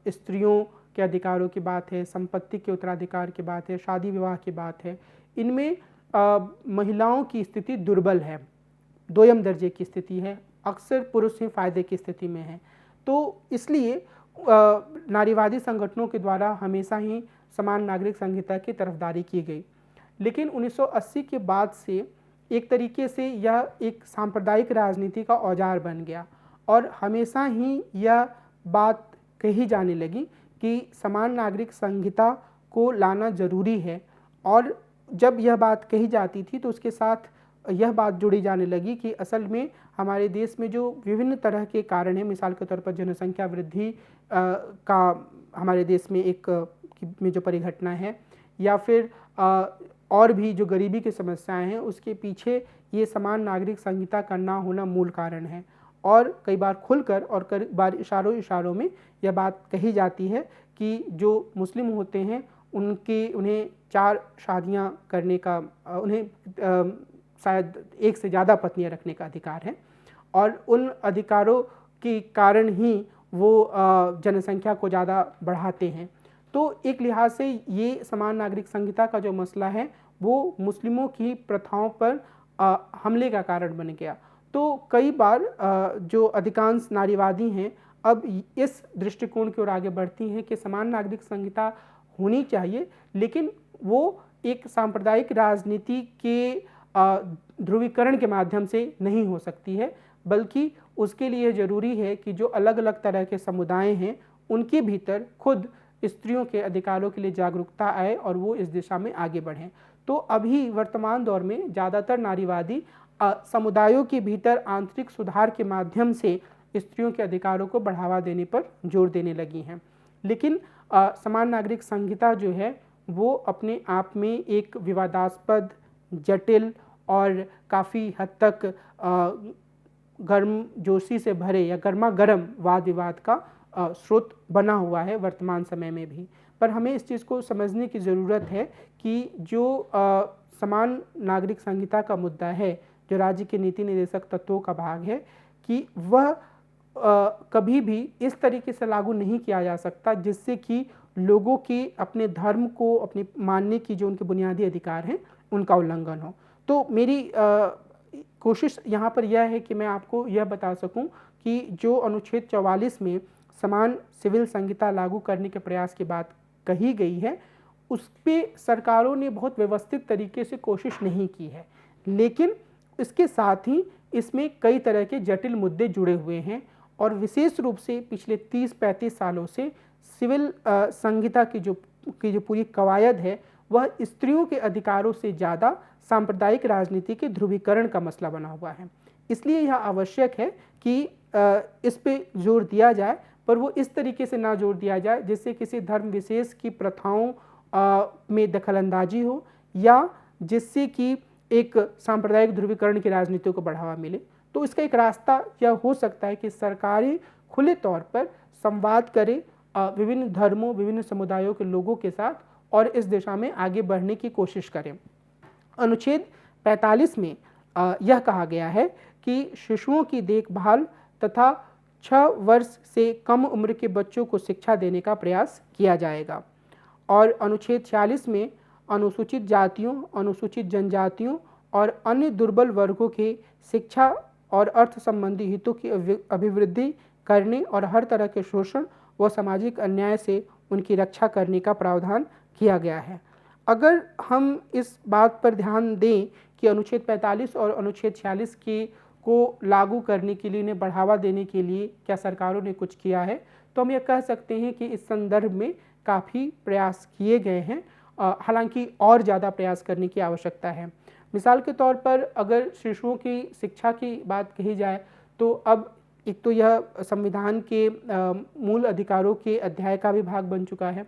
स्त्रियों के अधिकारों की बात है, संपत्ति के उत्तराधिकार की बात है, शादी विवाह की बात है, इनमें महिलाओं की स्थिति दुर्बल है, दोयम दर्जे की स्थिति है, अक्सर पुरुष ही फायदे की स्थिति में है। तो इसलिए नारीवादी संगठनों के द्वारा हमेशा ही समान नागरिक संहिता की तरफदारी की गई। लेकिन 1980 के बाद से एक तरीके से यह एक सांप्रदायिक राजनीति का औजार बन गया और हमेशा ही यह बात कही जाने लगी कि समान नागरिक संहिता को लाना ज़रूरी है, और जब यह बात कही जाती थी तो उसके साथ यह बात जुड़ी जाने लगी कि असल में हमारे देश में जो विभिन्न तरह के कारण हैं, मिसाल के तौर पर जनसंख्या वृद्धि का हमारे देश में में जो परिघटना है, या फिर और भी जो गरीबी की समस्याएं हैं, उसके पीछे ये समान नागरिक संहिता का ना होना मूल कारण है। और कई बार खुलकर और कई बार इशारों में यह बात कही जाती है कि जो मुस्लिम होते हैं उन्हें 4 शादियां करने का, उन्हें शायद 1 से ज़्यादा पत्नियां रखने का अधिकार है और उन अधिकारों के कारण ही वो जनसंख्या को ज़्यादा बढ़ाते हैं। तो एक लिहाज से ये समान नागरिक संहिता का जो मसला है वो मुस्लिमों की प्रथाओं पर हमले का कारण बन गया। तो कई बार जो अधिकांश नारीवादी हैं अब इस दृष्टिकोण की ओर आगे बढ़ती हैं कि समान नागरिक संहिता होनी चाहिए, लेकिन वो एक सांप्रदायिक राजनीति के ध्रुवीकरण के माध्यम से नहीं हो सकती है, बल्कि उसके लिए ज़रूरी है कि जो अलग अलग तरह के समुदाय हैं उनके भीतर खुद स्त्रियों के अधिकारों के लिए जागरूकता आए और वो इस दिशा में आगे बढ़ें। तो अभी वर्तमान दौर में ज़्यादातर नारीवादी समुदायों के भीतर आंतरिक सुधार के माध्यम से स्त्रियों के अधिकारों को बढ़ावा देने पर जोर देने लगी हैं। लेकिन समान नागरिक संहिता जो है वो अपने आप में एक विवादास्पद, जटिल और काफ़ी हद तक गर्मजोशी से भरे या गर्मा गर्म वाद विवाद का स्रोत बना हुआ है वर्तमान समय में भी। पर हमें इस चीज़ को समझने की ज़रूरत है कि जो समान नागरिक संहिता का मुद्दा है, जो राज्य के नीति निर्देशक तत्वों का भाग है, कि वह कभी भी इस तरीके से लागू नहीं किया जा सकता जिससे कि लोगों के अपने धर्म को अपने मानने की जो उनके बुनियादी अधिकार हैं उनका उल्लंघन हो। तो मेरी कोशिश यहाँ पर यह है कि मैं आपको यह बता सकूं कि जो अनुच्छेद 44 में समान सिविल संहिता लागू करने के प्रयास की बात कही गई है, उस पर सरकारों ने बहुत व्यवस्थित तरीके से कोशिश नहीं की है। लेकिन इसके साथ ही इसमें कई तरह के जटिल मुद्दे जुड़े हुए हैं और विशेष रूप से पिछले 30-35 सालों से सिविल संहिता की जो पूरी कवायद है वह स्त्रियों के अधिकारों से ज़्यादा सांप्रदायिक राजनीति के ध्रुवीकरण का मसला बना हुआ है। इसलिए यह आवश्यक है कि इस पे जोर दिया जाए, पर वो इस तरीके से ना जोर दिया जाए जिससे किसी धर्म विशेष की प्रथाओं में दखलंदाजी हो या जिससे कि एक सांप्रदायिक ध्रुवीकरण की राजनीतियों को बढ़ावा मिले। तो इसका एक रास्ता यह हो सकता है कि सरकारें खुले तौर पर संवाद करें विभिन्न धर्मों, विभिन्न समुदायों के लोगों के साथ और इस दिशा में आगे बढ़ने की कोशिश करें। अनुच्छेद 45 में यह कहा गया है कि शिशुओं की देखभाल तथा 6 वर्ष से कम उम्र के बच्चों को शिक्षा देने का प्रयास किया जाएगा। और अनुच्छेद 46 में अनुसूचित जातियों, अनुसूचित जनजातियों और अन्य दुर्बल वर्गों के शिक्षा और अर्थ संबंधी हितों की अभिवृद्धि करने और हर तरह के शोषण व सामाजिक अन्याय से उनकी रक्षा करने का प्रावधान किया गया है। अगर हम इस बात पर ध्यान दें कि अनुच्छेद 45 और अनुच्छेद 46 को लागू करने के लिए, इन्हें बढ़ावा देने के लिए क्या सरकारों ने कुछ किया है, तो हम ये कह सकते हैं कि इस संदर्भ में काफ़ी प्रयास किए गए हैं। हालांकि और ज़्यादा प्रयास करने की आवश्यकता है। मिसाल के तौर पर अगर शिशुओं की शिक्षा की बात कही जाए तो अब एक तो यह संविधान के मूल अधिकारों के अध्याय का भी भाग बन चुका है।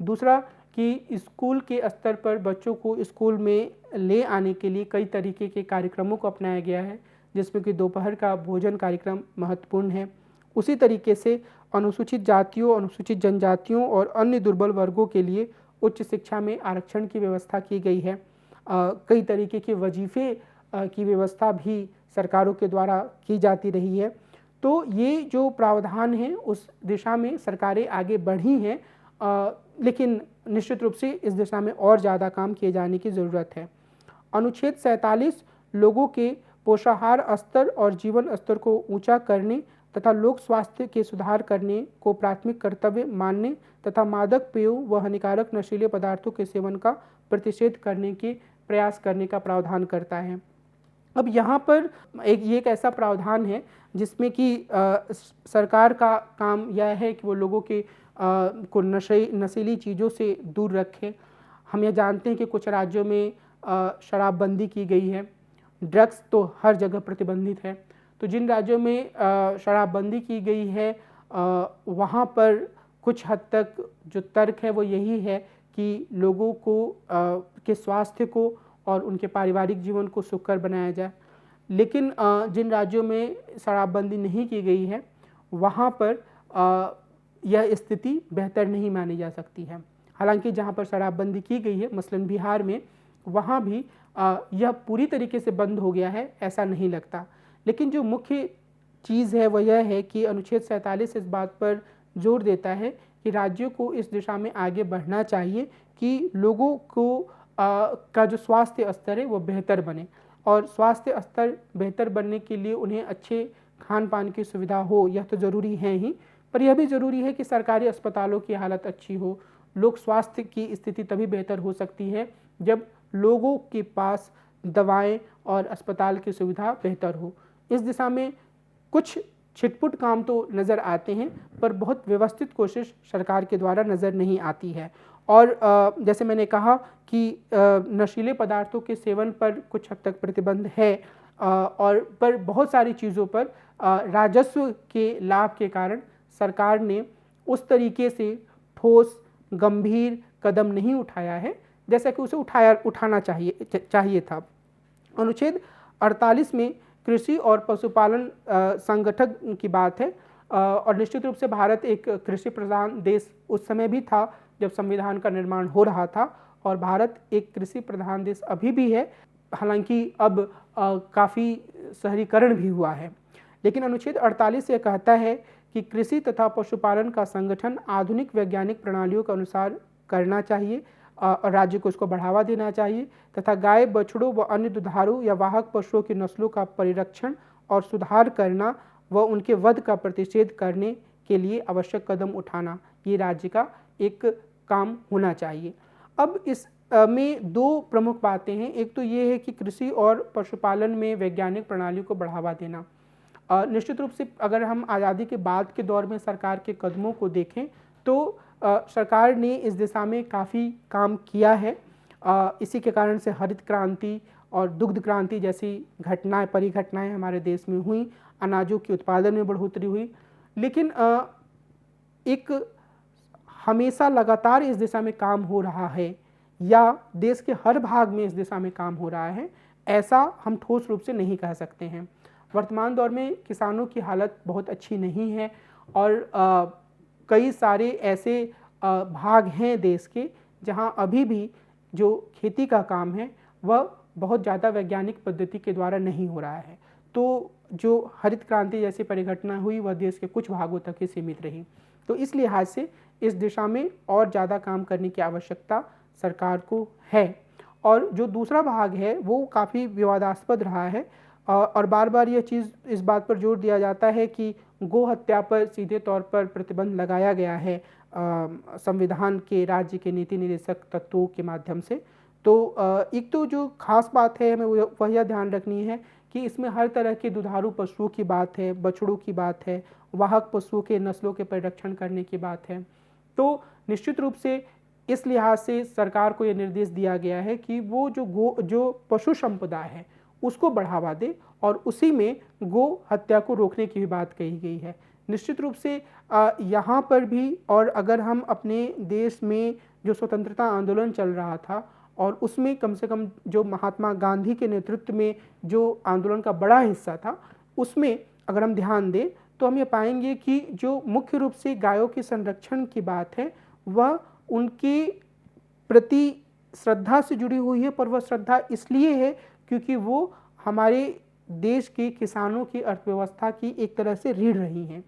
दूसरा कि स्कूल के स्तर पर बच्चों को स्कूल में ले आने के लिए कई तरीके के कार्यक्रमों को अपनाया गया है, जिसमें कि दोपहर का भोजन कार्यक्रम महत्वपूर्ण है। उसी तरीके से अनुसूचित जातियों, अनुसूचित जनजातियों और अन्य दुर्बल वर्गों के लिए उच्च शिक्षा में आरक्षण की व्यवस्था की गई है। कई तरीके के वजीफ़े की व्यवस्था भी सरकारों के द्वारा की जाती रही है। तो ये जो प्रावधान हैं उस दिशा में सरकारें आगे बढ़ी हैं, लेकिन निश्चित रूप से इस दिशा में और ज़्यादा काम किए जाने की ज़रूरत है। अनुच्छेद 47 लोगों के पोषाहार स्तर और जीवन स्तर को ऊंचा करने तथा लोक स्वास्थ्य के सुधार करने को प्राथमिक कर्तव्य मानने तथा मादक पेयों व हानिकारक नशीले पदार्थों के सेवन का प्रतिषेध करने के प्रयास करने का प्रावधान करता है। अब यहाँ पर एक ऐसा प्रावधान है जिसमें कि सरकार का काम यह है कि वो लोगों के को नशीली चीज़ों से दूर रखे। हम यह जानते हैं कि कुछ राज्यों में शराबबंदी की गई है, ड्रग्स तो हर जगह प्रतिबंधित है। तो जिन राज्यों में शराबबंदी की गई है वहाँ पर कुछ हद तक जो तर्क है वो यही है कि लोगों को के स्वास्थ्य को और उनके पारिवारिक जीवन को सुखकर बनाया जाए। लेकिन जिन राज्यों में शराबबंदी नहीं की गई है वहाँ पर यह स्थिति बेहतर नहीं मानी जा सकती है। हालांकि जहाँ पर शराबबंदी की गई है, मसलन बिहार में, वहाँ भी यह पूरी तरीके से बंद हो गया है ऐसा नहीं लगता। लेकिन जो मुख्य चीज़ है वह यह है कि अनुच्छेद 47 इस बात पर जोर देता है कि राज्यों को इस दिशा में आगे बढ़ना चाहिए कि लोगों को का जो स्वास्थ्य स्तर है वो बेहतर बने, और स्वास्थ्य स्तर बेहतर बनने के लिए उन्हें अच्छे खान पान की सुविधा हो, यह तो ज़रूरी है ही, पर यह भी ज़रूरी है कि सरकारी अस्पतालों की हालत अच्छी हो। लोक स्वास्थ्य की स्थिति तभी बेहतर हो सकती है जब लोगों के पास दवाएं और अस्पताल की सुविधा बेहतर हो। इस दिशा में कुछ छिटपुट काम तो नज़र आते हैं, पर बहुत व्यवस्थित कोशिश सरकार के द्वारा नज़र नहीं आती है। और जैसे मैंने कहा कि नशीले पदार्थों के सेवन पर कुछ हद तक प्रतिबंध है, और पर बहुत सारी चीज़ों पर राजस्व के लाभ के कारण सरकार ने उस तरीके से ठोस गंभीर कदम नहीं उठाया है जैसा कि उसे उठाना चाहिए था। अनुच्छेद 48 में कृषि और पशुपालन संगठन की बात है, और निश्चित रूप से भारत एक कृषि प्रधान देश उस समय भी था जब संविधान का निर्माण हो रहा था, और भारत एक कृषि प्रधान देश अभी भी है, हालांकि अब काफ़ी शहरीकरण भी हुआ है। लेकिन अनुच्छेद 48 ये कहता है कि कृषि तथा पशुपालन का संगठन आधुनिक वैज्ञानिक प्रणालियों के अनुसार करना चाहिए, और राज्य को इसको बढ़ावा देना चाहिए, तथा गाय, बछड़ों व अन्य दुधारू या वाहक पशुओं की नस्लों का परिरक्षण और सुधार करना व उनके वध का प्रतिषेध करने के लिए आवश्यक कदम उठाना, ये राज्य का एक काम होना चाहिए। अब इस में दो प्रमुख बातें हैं। एक तो ये है कि कृषि और पशुपालन में वैज्ञानिक प्रणाली को बढ़ावा देना। निश्चित रूप से अगर हम आज़ादी के बाद के दौर में सरकार के कदमों को देखें तो सरकार ने इस दिशा में काफ़ी काम किया है। इसी के कारण से हरित क्रांति और दुग्ध क्रांति जैसी परिघटनाएं हमारे देश में हुई, अनाजों के उत्पादन में बढ़ोतरी हुई। लेकिन एक हमेशा लगातार इस दिशा में काम हो रहा है या देश के हर भाग में इस दिशा में काम हो रहा है, ऐसा हम ठोस रूप से नहीं कह सकते हैं। वर्तमान दौर में किसानों की हालत बहुत अच्छी नहीं है, और कई सारे ऐसे भाग हैं देश के जहां अभी भी जो खेती का काम है वह बहुत ज़्यादा वैज्ञानिक पद्धति के द्वारा नहीं हो रहा है। तो जो हरित क्रांति जैसी परिघटना हुई वह देश के कुछ भागों तक ही सीमित रही। तो इस लिहाज से इस दिशा में और ज़्यादा काम करने की आवश्यकता सरकार को है। और जो दूसरा भाग है वो काफ़ी विवादास्पद रहा है, और बार बार यह चीज़ इस बात पर जोर दिया जाता है कि गो हत्या पर सीधे तौर पर प्रतिबंध लगाया गया है संविधान के राज्य के नीति निर्देशक तत्वों के माध्यम से। तो एक तो जो खास बात है हमें वह यह ध्यान रखनी है कि इसमें हर तरह के दुधारू पशुओं की बात है, बछड़ों की बात है, वाहक पशुओं के नस्लों के परिरक्षण करने की बात है। तो निश्चित रूप से इस लिहाज से सरकार को यह निर्देश दिया गया है कि वो जो पशु संपदा है उसको बढ़ावा दे, और उसी में गो हत्या को रोकने की भी बात कही गई है। निश्चित रूप से यहाँ पर भी, और अगर हम अपने देश में जो स्वतंत्रता आंदोलन चल रहा था और उसमें कम से कम जो महात्मा गांधी के नेतृत्व में जो आंदोलन का बड़ा हिस्सा था, उसमें अगर हम ध्यान दें तो हम ये पाएंगे कि जो मुख्य रूप से गायों के संरक्षण की बात है वह उनके प्रति श्रद्धा से जुड़ी हुई है, पर वह श्रद्धा इसलिए है क्योंकि वो हमारे देश के किसानों की अर्थव्यवस्था की एक तरह से रीढ़ रही हैं।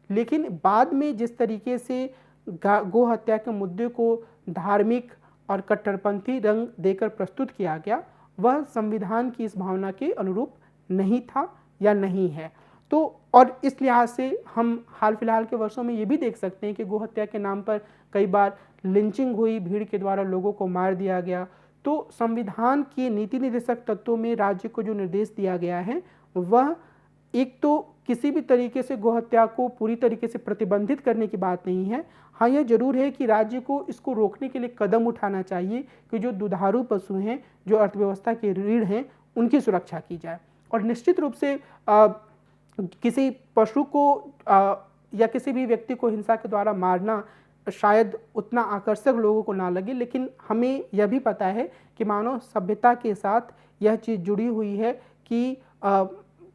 लेकिन बाद में जिस तरीके से गो हत्या के मुद्दे को धार्मिक और कट्टरपंथी रंग देकर प्रस्तुत किया गया, वह संविधान की इस भावना के अनुरूप नहीं था या नहीं है। तो और इस लिहाज से हम हाल फिलहाल के वर्षों में ये भी देख सकते हैं कि गो हत्या के नाम पर कई बार लिंचिंग हुई, भीड़ के द्वारा लोगों को मार दिया गया। तो संविधान के नीति निर्देशक तत्वों में राज्य को जो निर्देश दिया गया है वह एक तो किसी भी तरीके से गो हत्या को पूरी तरीके से प्रतिबंधित करने की बात नहीं है। हाँ, यह जरूर है कि राज्य को इसको रोकने के लिए कदम उठाना चाहिए कि जो दुधारू पशु हैं, जो अर्थव्यवस्था के रीढ़ हैं, उनकी सुरक्षा की जाए। और निश्चित रूप से किसी पशु को या किसी भी व्यक्ति को हिंसा के द्वारा मारना शायद उतना आकर्षक लोगों को ना लगे, लेकिन हमें यह भी पता है कि मानव सभ्यता के साथ यह चीज़ जुड़ी हुई है कि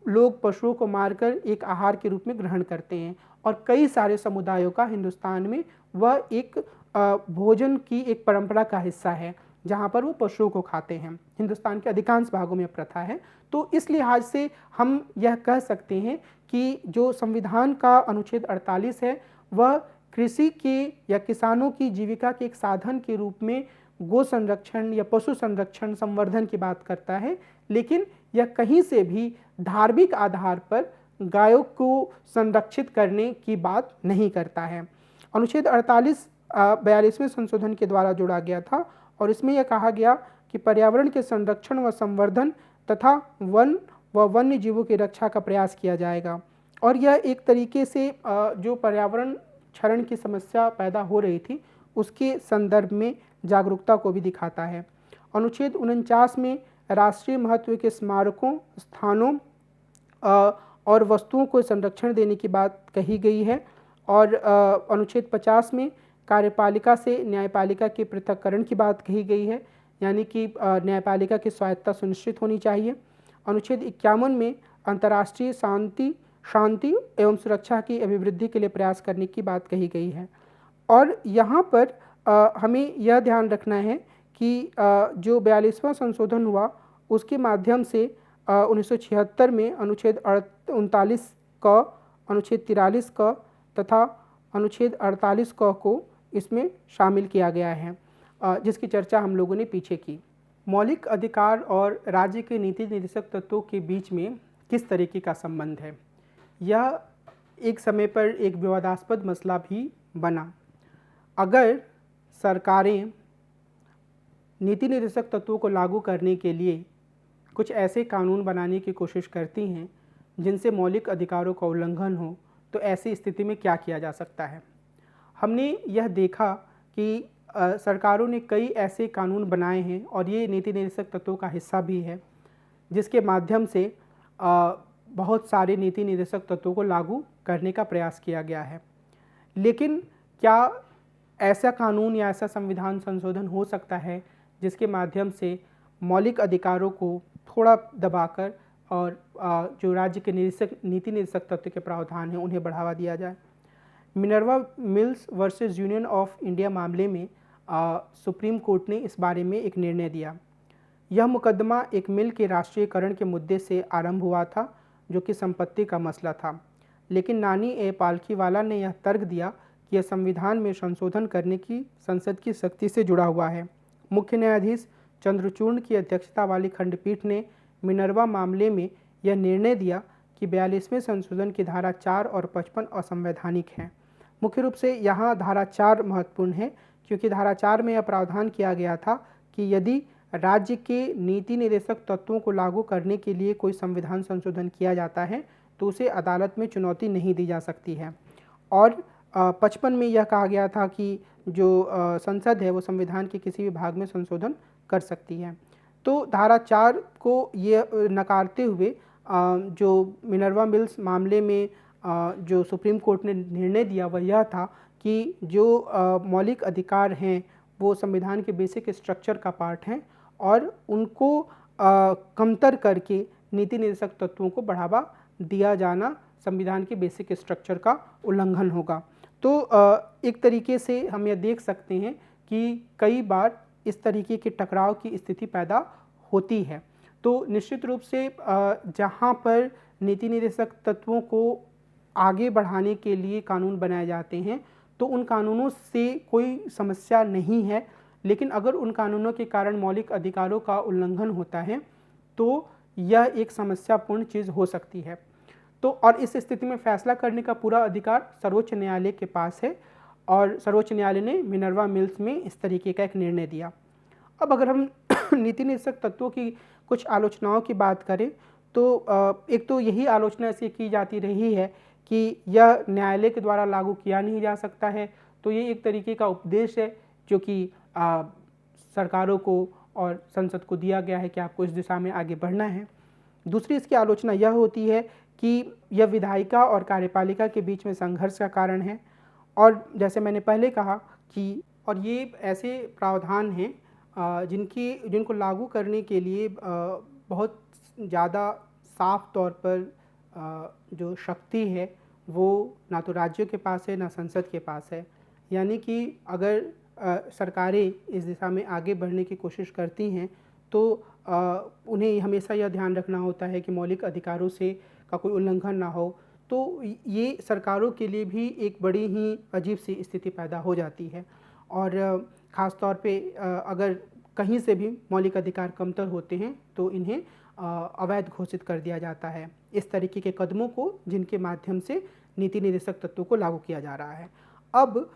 लोग पशुओं को मारकर एक आहार के रूप में ग्रहण करते हैं, और कई सारे समुदायों का हिंदुस्तान में वह एक भोजन की एक परंपरा का हिस्सा है जहाँ पर वो पशुओं को खाते हैं। हिंदुस्तान के अधिकांश भागों में प्रथा है। तो इस लिहाज से हम यह कह सकते हैं कि जो संविधान का अनुच्छेद 48 है वह कृषि के या किसानों की जीविका के एक साधन के रूप में गो संरक्षण या पशु संरक्षण संवर्धन की बात करता है, लेकिन यह कहीं से भी धार्मिक आधार पर गायों को संरक्षित करने की बात नहीं करता है। अनुच्छेद 48 42वें संशोधन के द्वारा जोड़ा गया था, और इसमें यह कहा गया कि पर्यावरण के संरक्षण व संवर्धन तथा वन व वन्य जीवों की रक्षा का प्रयास किया जाएगा। और यह एक तरीके से जो पर्यावरण क्षरण की समस्या पैदा हो रही थी उसके संदर्भ में जागरूकता को भी दिखाता है। अनुच्छेद 49 में राष्ट्रीय महत्व के स्मारकों, स्थानों और वस्तुओं को संरक्षण देने की बात कही गई है। और अनुच्छेद 50 में कार्यपालिका से न्यायपालिका के पृथक्करण की बात कही गई है, यानी कि न्यायपालिका की स्वायत्तता सुनिश्चित होनी चाहिए। अनुच्छेद 51 में अंतर्राष्ट्रीय शांति एवं सुरक्षा की अभिवृद्धि के लिए प्रयास करने की बात कही गई है। और यहाँ पर हमें यह ध्यान रखना है कि जो 42वां संशोधन हुआ उसके माध्यम से 1976 में अनुच्छेद 39 क, अनुच्छेद 43 क तथा अनुच्छेद 48 क को इसमें शामिल किया गया है, जिसकी चर्चा हम लोगों ने पीछे की। मौलिक अधिकार और राज्य के नीति निर्देशक तत्वों के बीच में किस तरीके का संबंध है, यह एक समय पर एक विवादास्पद मसला भी बना। अगर सरकारें नीति निर्देशक तत्वों को लागू करने के लिए कुछ ऐसे कानून बनाने की कोशिश करती हैं जिनसे मौलिक अधिकारों का उल्लंघन हो, तो ऐसी स्थिति में क्या किया जा सकता है। हमने यह देखा कि सरकारों ने कई ऐसे कानून बनाए हैं और ये नीति निर्देशक तत्वों का हिस्सा भी है, जिसके माध्यम से बहुत सारे नीति निर्देशक तत्वों को लागू करने का प्रयास किया गया है। लेकिन क्या ऐसा कानून या ऐसा संविधान संशोधन हो सकता है जिसके माध्यम से मौलिक अधिकारों को थोड़ा दबाकर और जो राज्य के नीति निर्देशक तत्व के प्रावधान हैं उन्हें बढ़ावा दिया जाए। Minerva mills versus union of India मामले में सुप्रीम कोर्ट ने इस बारे में एक निर्णय दिया। यह मुकदमा एक मिल के राष्ट्रीयकरण के मुद्दे से आरंभ हुआ था, जो कि संपत्ति का मसला था। लेकिन नानी ए पालखीवाला ने यह तर्क दिया कि यह संविधान में संशोधन करने की संसद की शक्ति से जुड़ा हुआ है। मुख्य न्यायाधीश चंद्रचूड़ की अध्यक्षता वाली खंडपीठ ने मिनर्वा मामले में यह निर्णय दिया कि 42वें संशोधन की धारा 4 और 55 असंवैधानिक हैं। मुख्य रूप से यहाँ धारा 4 महत्वपूर्ण है, क्योंकि धारा 4 में यह प्रावधान किया गया था कि यदि राज्य के नीति निर्देशक तत्वों को लागू करने के लिए कोई संविधान संशोधन किया जाता है तो उसे अदालत में चुनौती नहीं दी जा सकती है। और 55 में यह कहा गया था कि जो संसद है वो संविधान के किसी भी भाग में संशोधन कर सकती है। तो धारा 4 को ये नकारते हुए जो मिनर्वा मिल्स मामले में जो सुप्रीम कोर्ट ने निर्णय दिया वह यह था कि जो मौलिक अधिकार हैं वो संविधान के बेसिक स्ट्रक्चर का पार्ट हैं और उनको कमतर करके नीति निर्देशक तत्वों को बढ़ावा दिया जाना संविधान के बेसिक स्ट्रक्चर का उल्लंघन होगा। तो एक तरीके से हम यह देख सकते हैं कि कई बार इस तरीके के टकराव की स्थिति पैदा होती है। तो निश्चित रूप से जहाँ पर नीति निर्देशक तत्वों को आगे बढ़ाने के लिए कानून बनाए जाते हैं तो उन कानूनों से कोई समस्या नहीं है, लेकिन अगर उन कानूनों के कारण मौलिक अधिकारों का उल्लंघन होता है तो यह एक समस्यापूर्ण चीज़ हो सकती है। तो और इस स्थिति में फैसला करने का पूरा अधिकार सर्वोच्च न्यायालय के पास है और सर्वोच्च न्यायालय ने मिनर्वा मिल्स में इस तरीके का एक निर्णय दिया। अब अगर हम नीति निर्देशक तत्वों की कुछ आलोचनाओं की बात करें तो एक तो यही आलोचना ऐसी की जाती रही है कि यह न्यायालय के द्वारा लागू किया नहीं जा सकता है, तो ये एक तरीके का उपदेश है जो कि सरकारों को और संसद को दिया गया है कि आपको इस दिशा में आगे बढ़ना है। दूसरी इसकी आलोचना यह होती है कि यह विधायिका और कार्यपालिका के बीच में संघर्ष का कारण है और जैसे मैंने पहले कहा कि और ये ऐसे प्रावधान हैं जिनको लागू करने के लिए बहुत ज़्यादा साफ तौर पर जो शक्ति है वो ना तो राज्यों के पास है ना संसद के पास है। यानी कि अगर सरकारें इस दिशा में आगे बढ़ने की कोशिश करती हैं तो उन्हें हमेशा यह ध्यान रखना होता है कि मौलिक अधिकारों से का कोई उल्लंघन ना हो। तो ये सरकारों के लिए भी एक बड़ी ही अजीब सी स्थिति पैदा हो जाती है और ख़ास तौर पे अगर कहीं से भी मौलिक अधिकार कमतर होते हैं तो इन्हें अवैध घोषित कर दिया जाता है। इस तरीके के कदमों को जिनके माध्यम से नीति निर्देशक तत्वों को लागू किया जा रहा है। अब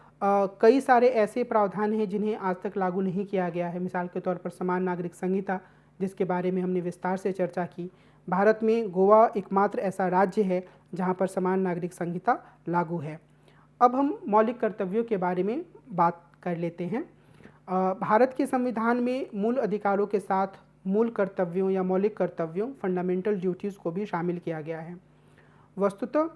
कई सारे ऐसे प्रावधान हैं जिन्हें आज तक लागू नहीं किया गया है। मिसाल के तौर पर समान नागरिक संहिता, जिसके बारे में हमने विस्तार से चर्चा की, भारत में गोवा एकमात्र ऐसा राज्य है जहां पर समान नागरिक संहिता लागू है। अब हम मौलिक कर्तव्यों के बारे में बात कर लेते हैं। भारत के संविधान में मूल अधिकारों के साथ मूल कर्तव्यों या मौलिक कर्तव्यों फंडामेंटल ड्यूटीज़ को भी शामिल किया गया है। वस्तुतः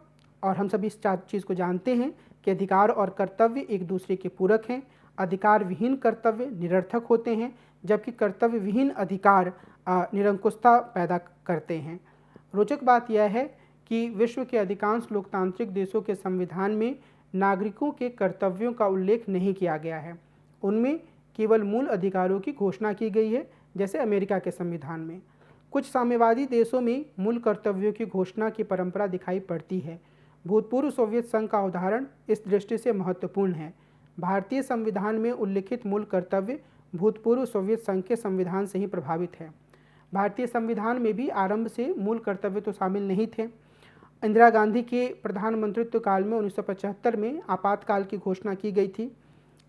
और हम सभी इस चीज़ को जानते हैं कि अधिकार और कर्तव्य एक दूसरे के पूरक हैं। अधिकार विहीन कर्तव्य निरर्थक होते हैं, जबकि कर्तव्य विहीन अधिकार निरंकुशता पैदा करते हैं। रोचक बात यह है कि विश्व के अधिकांश लोकतांत्रिक देशों के संविधान में नागरिकों के कर्तव्यों का उल्लेख नहीं किया गया है। उनमें केवल मूल अधिकारों की घोषणा की गई है, जैसे अमेरिका के संविधान में। कुछ साम्यवादी देशों में मूल कर्तव्यों की घोषणा की परंपरा दिखाई पड़ती है। भूतपूर्व सोवियत संघ का उदाहरण इस दृष्टि से महत्वपूर्ण है। भारतीय संविधान में उल्लिखित मूल कर्तव्य भूतपूर्व सोवियत संघ के संविधान से ही प्रभावित है। भारतीय संविधान में भी आरंभ से मूल कर्तव्य तो शामिल नहीं थे। इंदिरा गांधी के प्रधानमंत्रित्व काल में 1975 में आपातकाल की घोषणा की गई थी,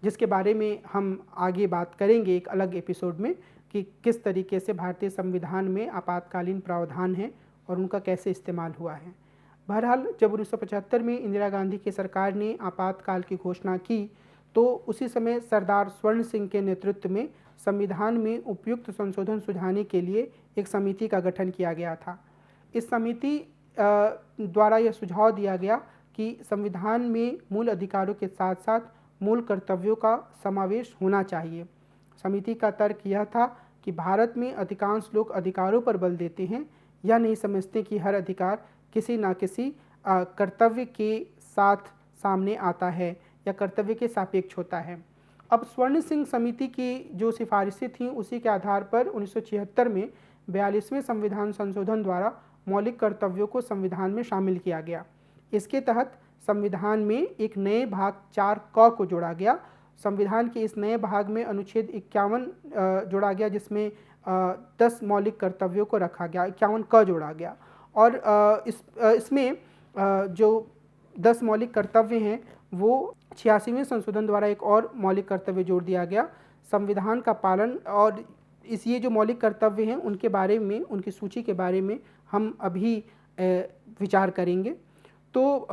जिसके बारे में हम आगे बात करेंगे एक अलग एपिसोड में कि किस तरीके से भारतीय संविधान में आपातकालीन प्रावधान हैं और उनका कैसे इस्तेमाल हुआ है। बहरहाल जब 1975 में इंदिरा गांधी की सरकार ने आपातकाल की घोषणा की तो उसी समय सरदार स्वर्ण सिंह के नेतृत्व में संविधान में उपयुक्त संशोधन सुझाने के लिए एक समिति का गठन किया गया था। इस समिति द्वारा यह सुझाव दिया गया कि संविधान में मूल अधिकारों के साथ साथ मूल कर्तव्यों का समावेश होना चाहिए। समिति का तर्क यह था कि भारत में अधिकांश लोग अधिकारों पर बल देते हैं, यह नहीं समझते कि हर अधिकार किसी न किसी कर्तव्य के साथ सामने आता है या कर्तव्य के सापेक्ष होता है। अब स्वर्ण सिंह समिति की जो सिफारिशें थीं उसी के आधार पर 1976 में 42वें संविधान संशोधन द्वारा मौलिक कर्तव्यों को संविधान में शामिल किया गया। इसके तहत संविधान में एक नए भाग 4 क को जोड़ा गया। संविधान के इस नए भाग में अनुच्छेद 51 जोड़ा गया, जिसमें 10 मौलिक कर्तव्यों को रखा गया। 51 क जोड़ा गया और इसमें जो 10 मौलिक कर्तव्य हैं वो 86वें संशोधन द्वारा एक और मौलिक कर्तव्य जोड़ दिया गया, संविधान का पालन। और ये जो मौलिक कर्तव्य हैं उनके बारे में, उनकी सूची के बारे में हम अभी विचार करेंगे। तो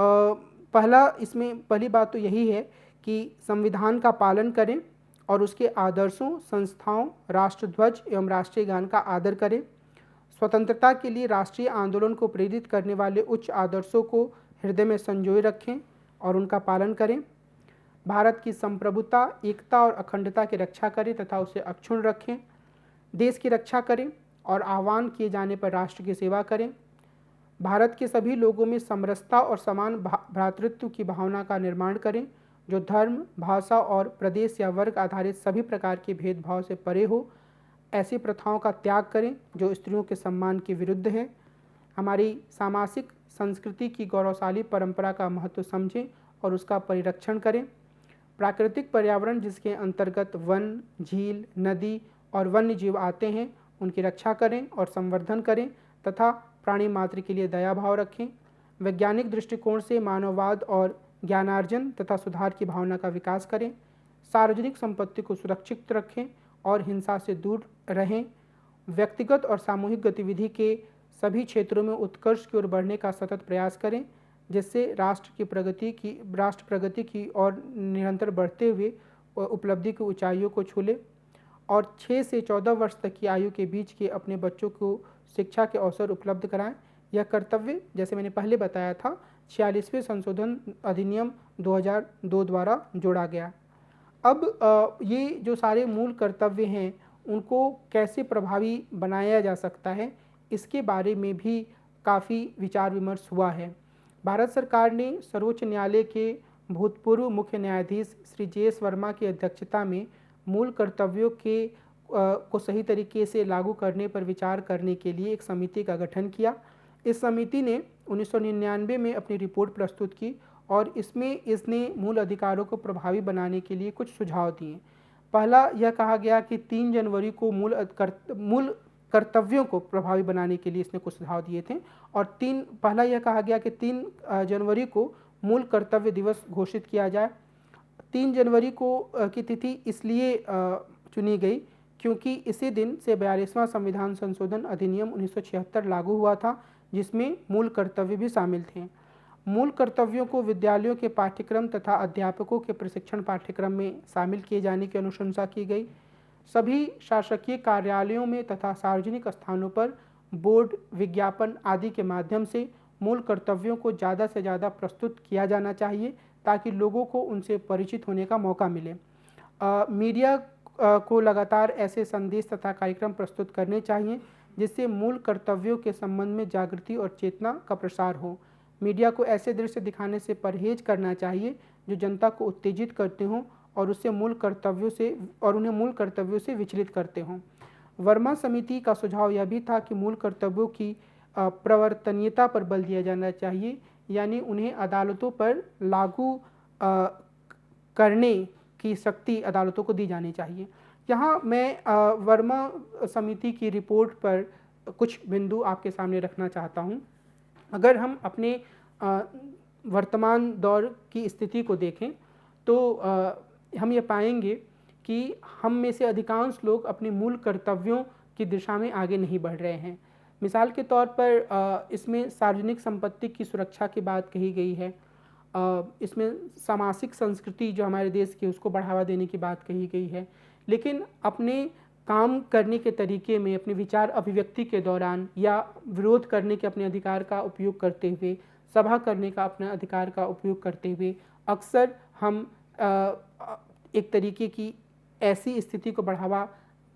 पहली बात तो यही है कि संविधान का पालन करें और उसके आदर्शों, संस्थाओं, राष्ट्रध्वज एवं राष्ट्रीय गान का आदर करें। स्वतंत्रता के लिए राष्ट्रीय आंदोलन को प्रेरित करने वाले उच्च आदर्शों को हृदय में संजोए रखें और उनका पालन करें। भारत की संप्रभुता, एकता और अखंडता की रक्षा करें तथा उसे अक्षुण्ण रखें। देश की रक्षा करें और आह्वान किए जाने पर राष्ट्र की सेवा करें। भारत के सभी लोगों में समरसता और समान भ्रातृत्व की भावना का निर्माण करें, जो धर्म, भाषा और प्रदेश या वर्ग आधारित सभी प्रकार के भेदभाव से परे हो। ऐसी प्रथाओं का त्याग करें जो स्त्रियों के सम्मान के विरुद्ध है। हमारी सामाजिक संस्कृति की गौरवशाली परंपरा का महत्व समझें और उसका परिरक्षण करें। प्राकृतिक पर्यावरण जिसके अंतर्गत वन, झील, नदी और वन्य जीव आते हैं, उनकी रक्षा करें और संवर्धन करें तथा प्राणी मात्र के लिए दया भाव रखें। वैज्ञानिक दृष्टिकोण से मानववाद और ज्ञानार्जन तथा सुधार की भावना का विकास करें। सार्वजनिक संपत्ति को सुरक्षित रखें और हिंसा से दूर रहें। व्यक्तिगत और सामूहिक गतिविधि के सभी क्षेत्रों में उत्कर्ष की ओर बढ़ने का सतत प्रयास करें, जिससे राष्ट्र प्रगति की और निरंतर बढ़ते हुए उपलब्धि की ऊंचाइयों को छू ले। और 6 से 14 वर्ष तक की आयु के बीच के अपने बच्चों को शिक्षा के अवसर उपलब्ध कराएं। यह कर्तव्य, जैसे मैंने पहले बताया था, 46वें संशोधन अधिनियम 2002 द्वारा जोड़ा गया। अब ये जो सारे मूल कर्तव्य हैं उनको कैसे प्रभावी बनाया जा सकता है, इसके बारे में भी काफ़ी विचार विमर्श हुआ है। भारत सरकार ने सर्वोच्च न्यायालय के भूतपूर्व मुख्य न्यायाधीश श्री JS वर्मा की अध्यक्षता में मूल कर्तव्यों को सही तरीके से लागू करने पर विचार करने के लिए एक समिति का गठन किया। इस समिति ने 1999 में अपनी रिपोर्ट प्रस्तुत की और इसने मूल अधिकारों को प्रभावी बनाने के लिए कुछ सुझाव दिए। पहला यह कहा गया कि 3 जनवरी को मूल कर्तव्यों को प्रभावी बनाने के लिए इसने कुछ सुझाव दिए थे और पहला यह कहा गया कि 3 जनवरी को मूल कर्तव्य दिवस घोषित किया जाए। 3 जनवरी को की तिथि इसलिए चुनी गई क्योंकि इसी दिन से 42वां संविधान संशोधन अधिनियम 1976 लागू हुआ था, जिसमें मूल कर्तव्य भी शामिल थे। मूल कर्तव्यों को विद्यालयों के पाठ्यक्रम तथा अध्यापकों के प्रशिक्षण पाठ्यक्रम में शामिल किए जाने की अनुशंसा की गई। सभी शासकीय कार्यालयों में तथा सार्वजनिक स्थानों पर बोर्ड, विज्ञापन आदि के माध्यम से मूल कर्तव्यों को ज़्यादा से ज़्यादा प्रस्तुत किया जाना चाहिए, ताकि लोगों को उनसे परिचित होने का मौका मिले। मीडिया को लगातार ऐसे संदेश तथा कार्यक्रम प्रस्तुत करने चाहिए जिससे मूल कर्तव्यों के संबंध में जागृति और चेतना का प्रसार हो। मीडिया को ऐसे दृश्य दिखाने से परहेज करना चाहिए जो जनता को उत्तेजित करते हों और उन्हें मूल कर्तव्यों से विचलित करते हों। वर्मा समिति का सुझाव यह भी था कि मूल कर्तव्यों की प्रवर्तनीयता पर बल दिया जाना चाहिए, यानी उन्हें अदालतों पर लागू करने की शक्ति अदालतों को दी जानी चाहिए। यहाँ मैं वर्मा समिति की रिपोर्ट पर कुछ बिंदु आपके सामने रखना चाहता हूँ। अगर हम अपने वर्तमान दौर की स्थिति को देखें तो हम ये पाएंगे कि हम में से अधिकांश लोग अपने मूल कर्तव्यों की दिशा में आगे नहीं बढ़ रहे हैं। मिसाल के तौर पर इसमें सार्वजनिक संपत्ति की सुरक्षा की बात कही गई है, इसमें सामाजिक संस्कृति जो हमारे देश की उसको बढ़ावा देने की बात कही गई है, लेकिन अपने काम करने के तरीके में, अपने विचार अभिव्यक्ति के दौरान या विरोध करने के अपने अधिकार का उपयोग करते हुए, सभा करने का अपने अधिकार का उपयोग करते हुए अक्सर हम एक तरीके की ऐसी स्थिति को बढ़ावा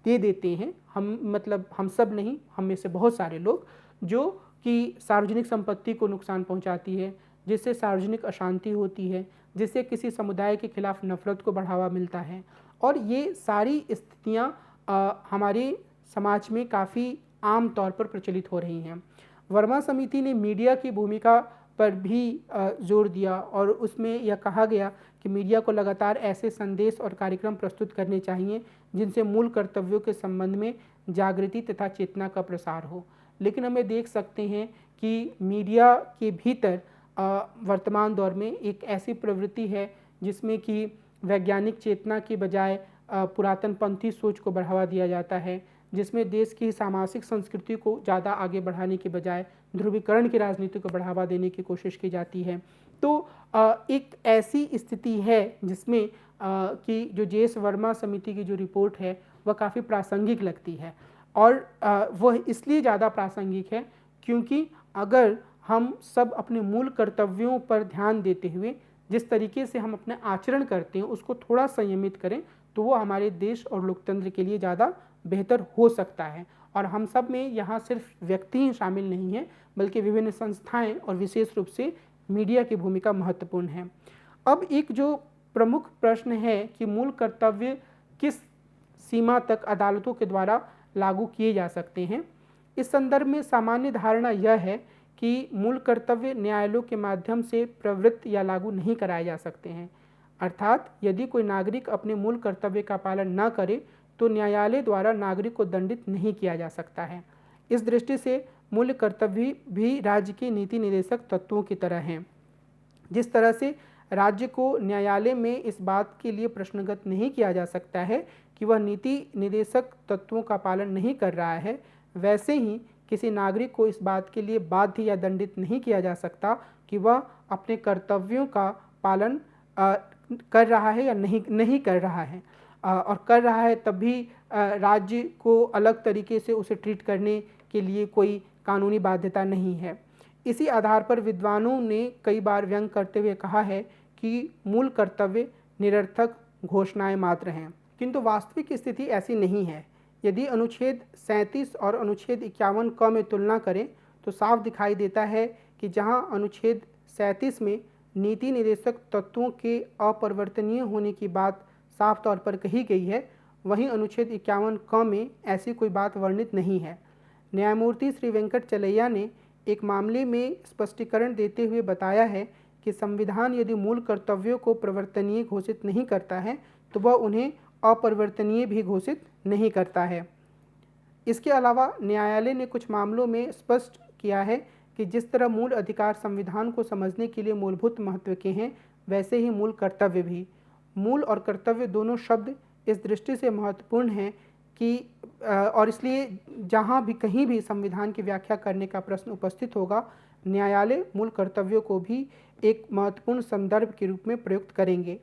दे देते हैं, हम सब नहीं, हम में से बहुत सारे लोग, जो कि सार्वजनिक संपत्ति को नुकसान पहुंचाती है, जिससे सार्वजनिक अशांति होती है, जिससे किसी समुदाय के खिलाफ नफरत को बढ़ावा मिलता है। और ये सारी स्थितियाँ हमारे समाज में काफ़ी आम तौर पर प्रचलित हो रही हैं। वर्मा समिति ने मीडिया की भूमिका पर भी जोर दिया और उसमें यह कहा गया कि मीडिया को लगातार ऐसे संदेश और कार्यक्रम प्रस्तुत करने चाहिए जिनसे मूल कर्तव्यों के संबंध में जागृति तथा चेतना का प्रसार हो। लेकिन हमें देख सकते हैं कि मीडिया के भीतर वर्तमान दौर में एक ऐसी प्रवृत्ति है जिसमें कि वैज्ञानिक चेतना की बजाय पुरातनपंथी सोच को बढ़ावा दिया जाता है, जिसमें देश की सामाजिक संस्कृति को ज़्यादा आगे बढ़ाने के बजाय ध्रुवीकरण की राजनीति को बढ़ावा देने की कोशिश की जाती है। तो एक ऐसी स्थिति है जिसमें कि जो जे.एस. वर्मा समिति की जो रिपोर्ट है वह काफ़ी प्रासंगिक लगती है, और वह इसलिए ज़्यादा प्रासंगिक है क्योंकि अगर हम सब अपने मूल कर्तव्यों पर ध्यान देते हुए जिस तरीके से हम अपना आचरण करते हैं उसको थोड़ा संयमित करें तो वो हमारे देश और लोकतंत्र के लिए ज़्यादा बेहतर हो सकता है। और हम सब में यहाँ सिर्फ व्यक्ति ही शामिल नहीं हैं, बल्कि विभिन्न संस्थाएं और विशेष रूप से मीडिया की भूमिका महत्वपूर्ण है। अब एक जो प्रमुख प्रश्न है कि मूल कर्तव्य किस सीमा तक अदालतों के द्वारा लागू किए जा सकते हैं, इस संदर्भ में सामान्य धारणा यह है कि मूल कर्तव्य न्यायालयों के माध्यम से प्रवृत्त या लागू नहीं कराए जा सकते हैं। अर्थात यदि कोई नागरिक अपने मूल कर्तव्य का पालन न करे तो न्यायालय द्वारा नागरिक को दंडित नहीं किया जा सकता है। इस दृष्टि से मूल कर्तव्य भी राज्य के नीति निर्देशक तत्वों की तरह हैं। जिस तरह से राज्य को न्यायालय में इस बात के लिए प्रश्नगत नहीं किया जा सकता है कि वह नीति निर्देशक तत्वों का पालन नहीं कर रहा है, वैसे ही किसी नागरिक को इस बात के लिए बाध्य या दंडित नहीं किया जा सकता कि वह अपने कर्तव्यों का पालन कर रहा है या नहीं कर रहा है, और कर रहा है तब भी राज्य को अलग तरीके से उसे ट्रीट करने के लिए कोई कानूनी बाध्यता नहीं है। इसी आधार पर विद्वानों ने कई बार व्यंग करते हुए कहा है कि मूल कर्तव्य निरर्थक घोषणाएं मात्र हैं, किंतु वास्तविक स्थिति ऐसी नहीं है। यदि अनुच्छेद 37 और अनुच्छेद 51 क में तुलना करें तो साफ दिखाई देता है कि जहां अनुच्छेद 37 में नीति निर्देशक तत्वों के अपरिवर्तनीय होने की बात साफ तौर पर कही गई है, वहीं अनुच्छेद 51 क में ऐसी कोई बात वर्णित नहीं है। न्यायमूर्ति श्री वेंकट चलैया ने एक मामले में स्पष्टीकरण देते हुए बताया है कि संविधान यदि मूल कर्तव्यों को प्रवर्तनीय घोषित नहीं करता है तो वह उन्हें अपरिवर्तनीय भी घोषित नहीं करता है। इसके अलावा न्यायालय ने कुछ मामलों में स्पष्ट किया है कि जिस तरह मूल अधिकार संविधान को समझने के लिए मूलभूत महत्व के हैं, वैसे ही मूल कर्तव्य भी। मूल और कर्तव्य दोनों शब्द इस दृष्टि से महत्वपूर्ण हैं कि और इसलिए जहाँ भी कहीं भी संविधान की व्याख्या करने का प्रश्न उपस्थित होगा, न्यायालय मूल कर्तव्यों को भी एक महत्वपूर्ण संदर्भ के रूप में प्रयुक्त करेंगे।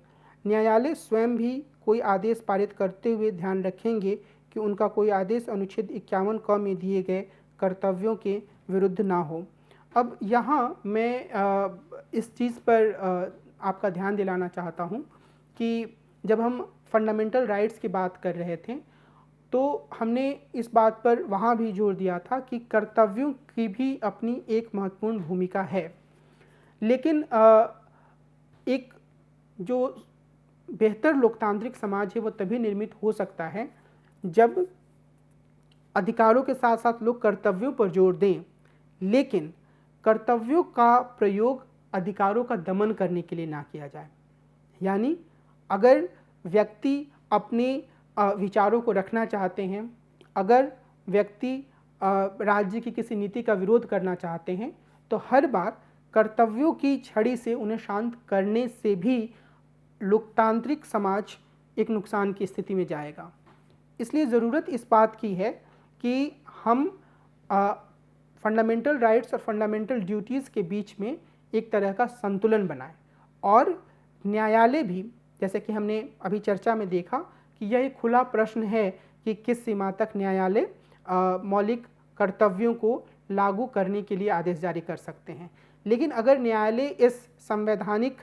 न्यायालय स्वयं भी कोई आदेश पारित करते हुए ध्यान रखेंगे कि उनका कोई आदेश अनुच्छेद 51 क में दिए गए कर्तव्यों के विरुद्ध ना हो। अब यहाँ मैं इस चीज़ पर आपका ध्यान दिलाना चाहता हूँ कि जब हम फंडामेंटल राइट्स की बात कर रहे थे तो हमने इस बात पर वहाँ भी जोर दिया था कि कर्तव्यों की भी अपनी एक महत्वपूर्ण भूमिका है। लेकिन एक जो बेहतर लोकतांत्रिक समाज है वो तभी निर्मित हो सकता है जब अधिकारों के साथ साथ लोग कर्तव्यों पर जोर दें, लेकिन कर्तव्यों का प्रयोग अधिकारों का दमन करने के लिए ना किया जाए। यानी अगर व्यक्ति अपने विचारों को रखना चाहते हैं, अगर व्यक्ति राज्य की किसी नीति का विरोध करना चाहते हैं, तो हर बार कर्तव्यों की छड़ी से उन्हें शांत करने से भी लोकतांत्रिक समाज एक नुकसान की स्थिति में जाएगा। इसलिए ज़रूरत इस बात की है कि हम फंडामेंटल राइट्स और फंडामेंटल ड्यूटीज़ के बीच में एक तरह का संतुलन बनाएं, और न्यायालय भी, जैसे कि हमने अभी चर्चा में देखा कि यह एक खुला प्रश्न है कि किस सीमा तक न्यायालय मौलिक कर्तव्यों को लागू करने के लिए आदेश जारी कर सकते हैं। लेकिन अगर न्यायालय इस संवैधानिक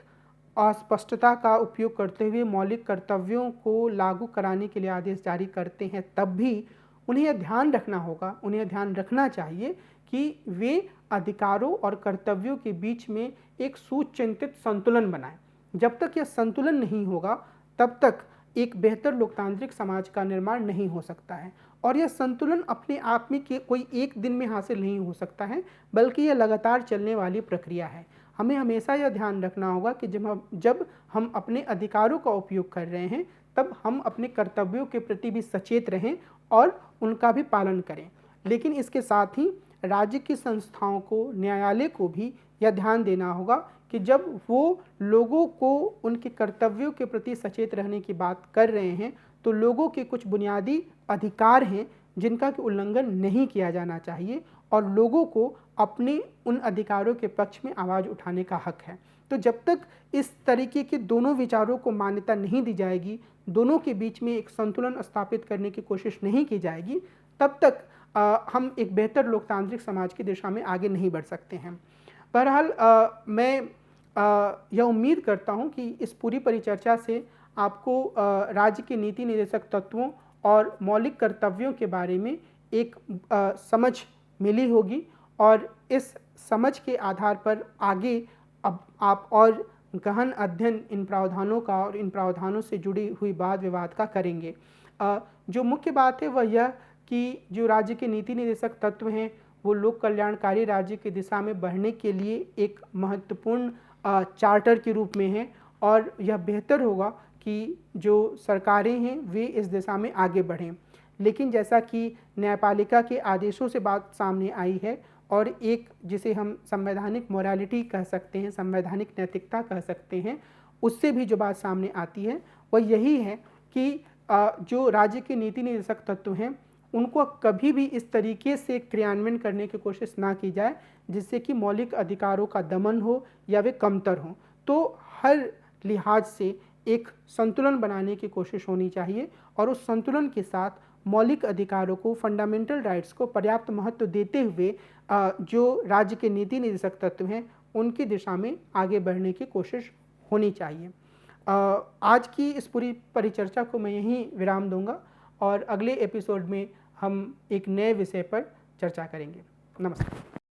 अस्पष्टता का उपयोग करते हुए मौलिक कर्तव्यों को लागू कराने के लिए आदेश जारी करते हैं, तब भी उन्हें यह ध्यान रखना होगा, उन्हें ध्यान रखना चाहिए कि वे अधिकारों और कर्तव्यों के बीच में एक सुचिंतित संतुलन बनाएं। जब तक यह संतुलन नहीं होगा तब तक एक बेहतर लोकतांत्रिक समाज का निर्माण नहीं हो सकता है। और यह संतुलन अपने आप में कोई एक दिन में हासिल नहीं हो सकता है, बल्कि यह लगातार चलने वाली प्रक्रिया है। हमें हमेशा यह ध्यान रखना होगा कि जब हम अपने अधिकारों का उपयोग कर रहे हैं तब हम अपने कर्तव्यों के प्रति भी सचेत रहें और उनका भी पालन करें। लेकिन इसके साथ ही राज्य की संस्थाओं को, न्यायालय को भी यह ध्यान देना होगा कि जब वो लोगों को उनके कर्तव्यों के प्रति सचेत रहने की बात कर रहे हैं तो लोगों के कुछ बुनियादी अधिकार हैं जिनका कि उल्लंघन नहीं किया जाना चाहिए, और लोगों को अपने उन अधिकारों के पक्ष में आवाज़ उठाने का हक है। तो जब तक इस तरीके के दोनों विचारों को मान्यता नहीं दी जाएगी, दोनों के बीच में एक संतुलन स्थापित करने की कोशिश नहीं की जाएगी, तब तक हम एक बेहतर लोकतांत्रिक समाज की दिशा में आगे नहीं बढ़ सकते हैं। बहरहाल मैं यह उम्मीद करता हूं कि इस पूरी परिचर्चा से आपको राज्य के नीति निर्देशक तत्वों और मौलिक कर्तव्यों के बारे में एक समझ मिली होगी, और इस समझ के आधार पर आगे अब आप और गहन अध्ययन इन प्रावधानों का और इन प्रावधानों से जुड़ी हुई वाद विवाद का करेंगे। जो मुख्य बात है वह यह कि जो राज्य के नीति निर्देशक तत्व हैं वो लोक कल्याणकारी राज्य की दिशा में बढ़ने के लिए एक महत्वपूर्ण चार्टर के रूप में है, और यह बेहतर होगा कि जो सरकारें हैं वे इस दिशा में आगे बढ़ें। लेकिन जैसा कि न्यायपालिका के आदेशों से बात सामने आई है, और एक जिसे हम संवैधानिक मोरालिटी कह सकते हैं, संवैधानिक नैतिकता कह सकते हैं, उससे भी जो बात सामने आती है वह यही है कि जो राज्य के नीति निर्देशक तत्व हैं उनको कभी भी इस तरीके से क्रियान्वयन करने की कोशिश ना की जाए जिससे कि मौलिक अधिकारों का दमन हो या वे कमतर हों। तो हर लिहाज से एक संतुलन बनाने की कोशिश होनी चाहिए, और उस संतुलन के साथ मौलिक अधिकारों को, फंडामेंटल राइट्स को पर्याप्त महत्व देते हुए जो राज्य के नीति निर्देशक तत्व हैं उनकी दिशा में आगे बढ़ने की कोशिश होनी चाहिए। आज की इस पूरी परिचर्चा को मैं यहीं विराम दूंगा, और अगले एपिसोड में हम एक नए विषय पर चर्चा करेंगे। नमस्कार।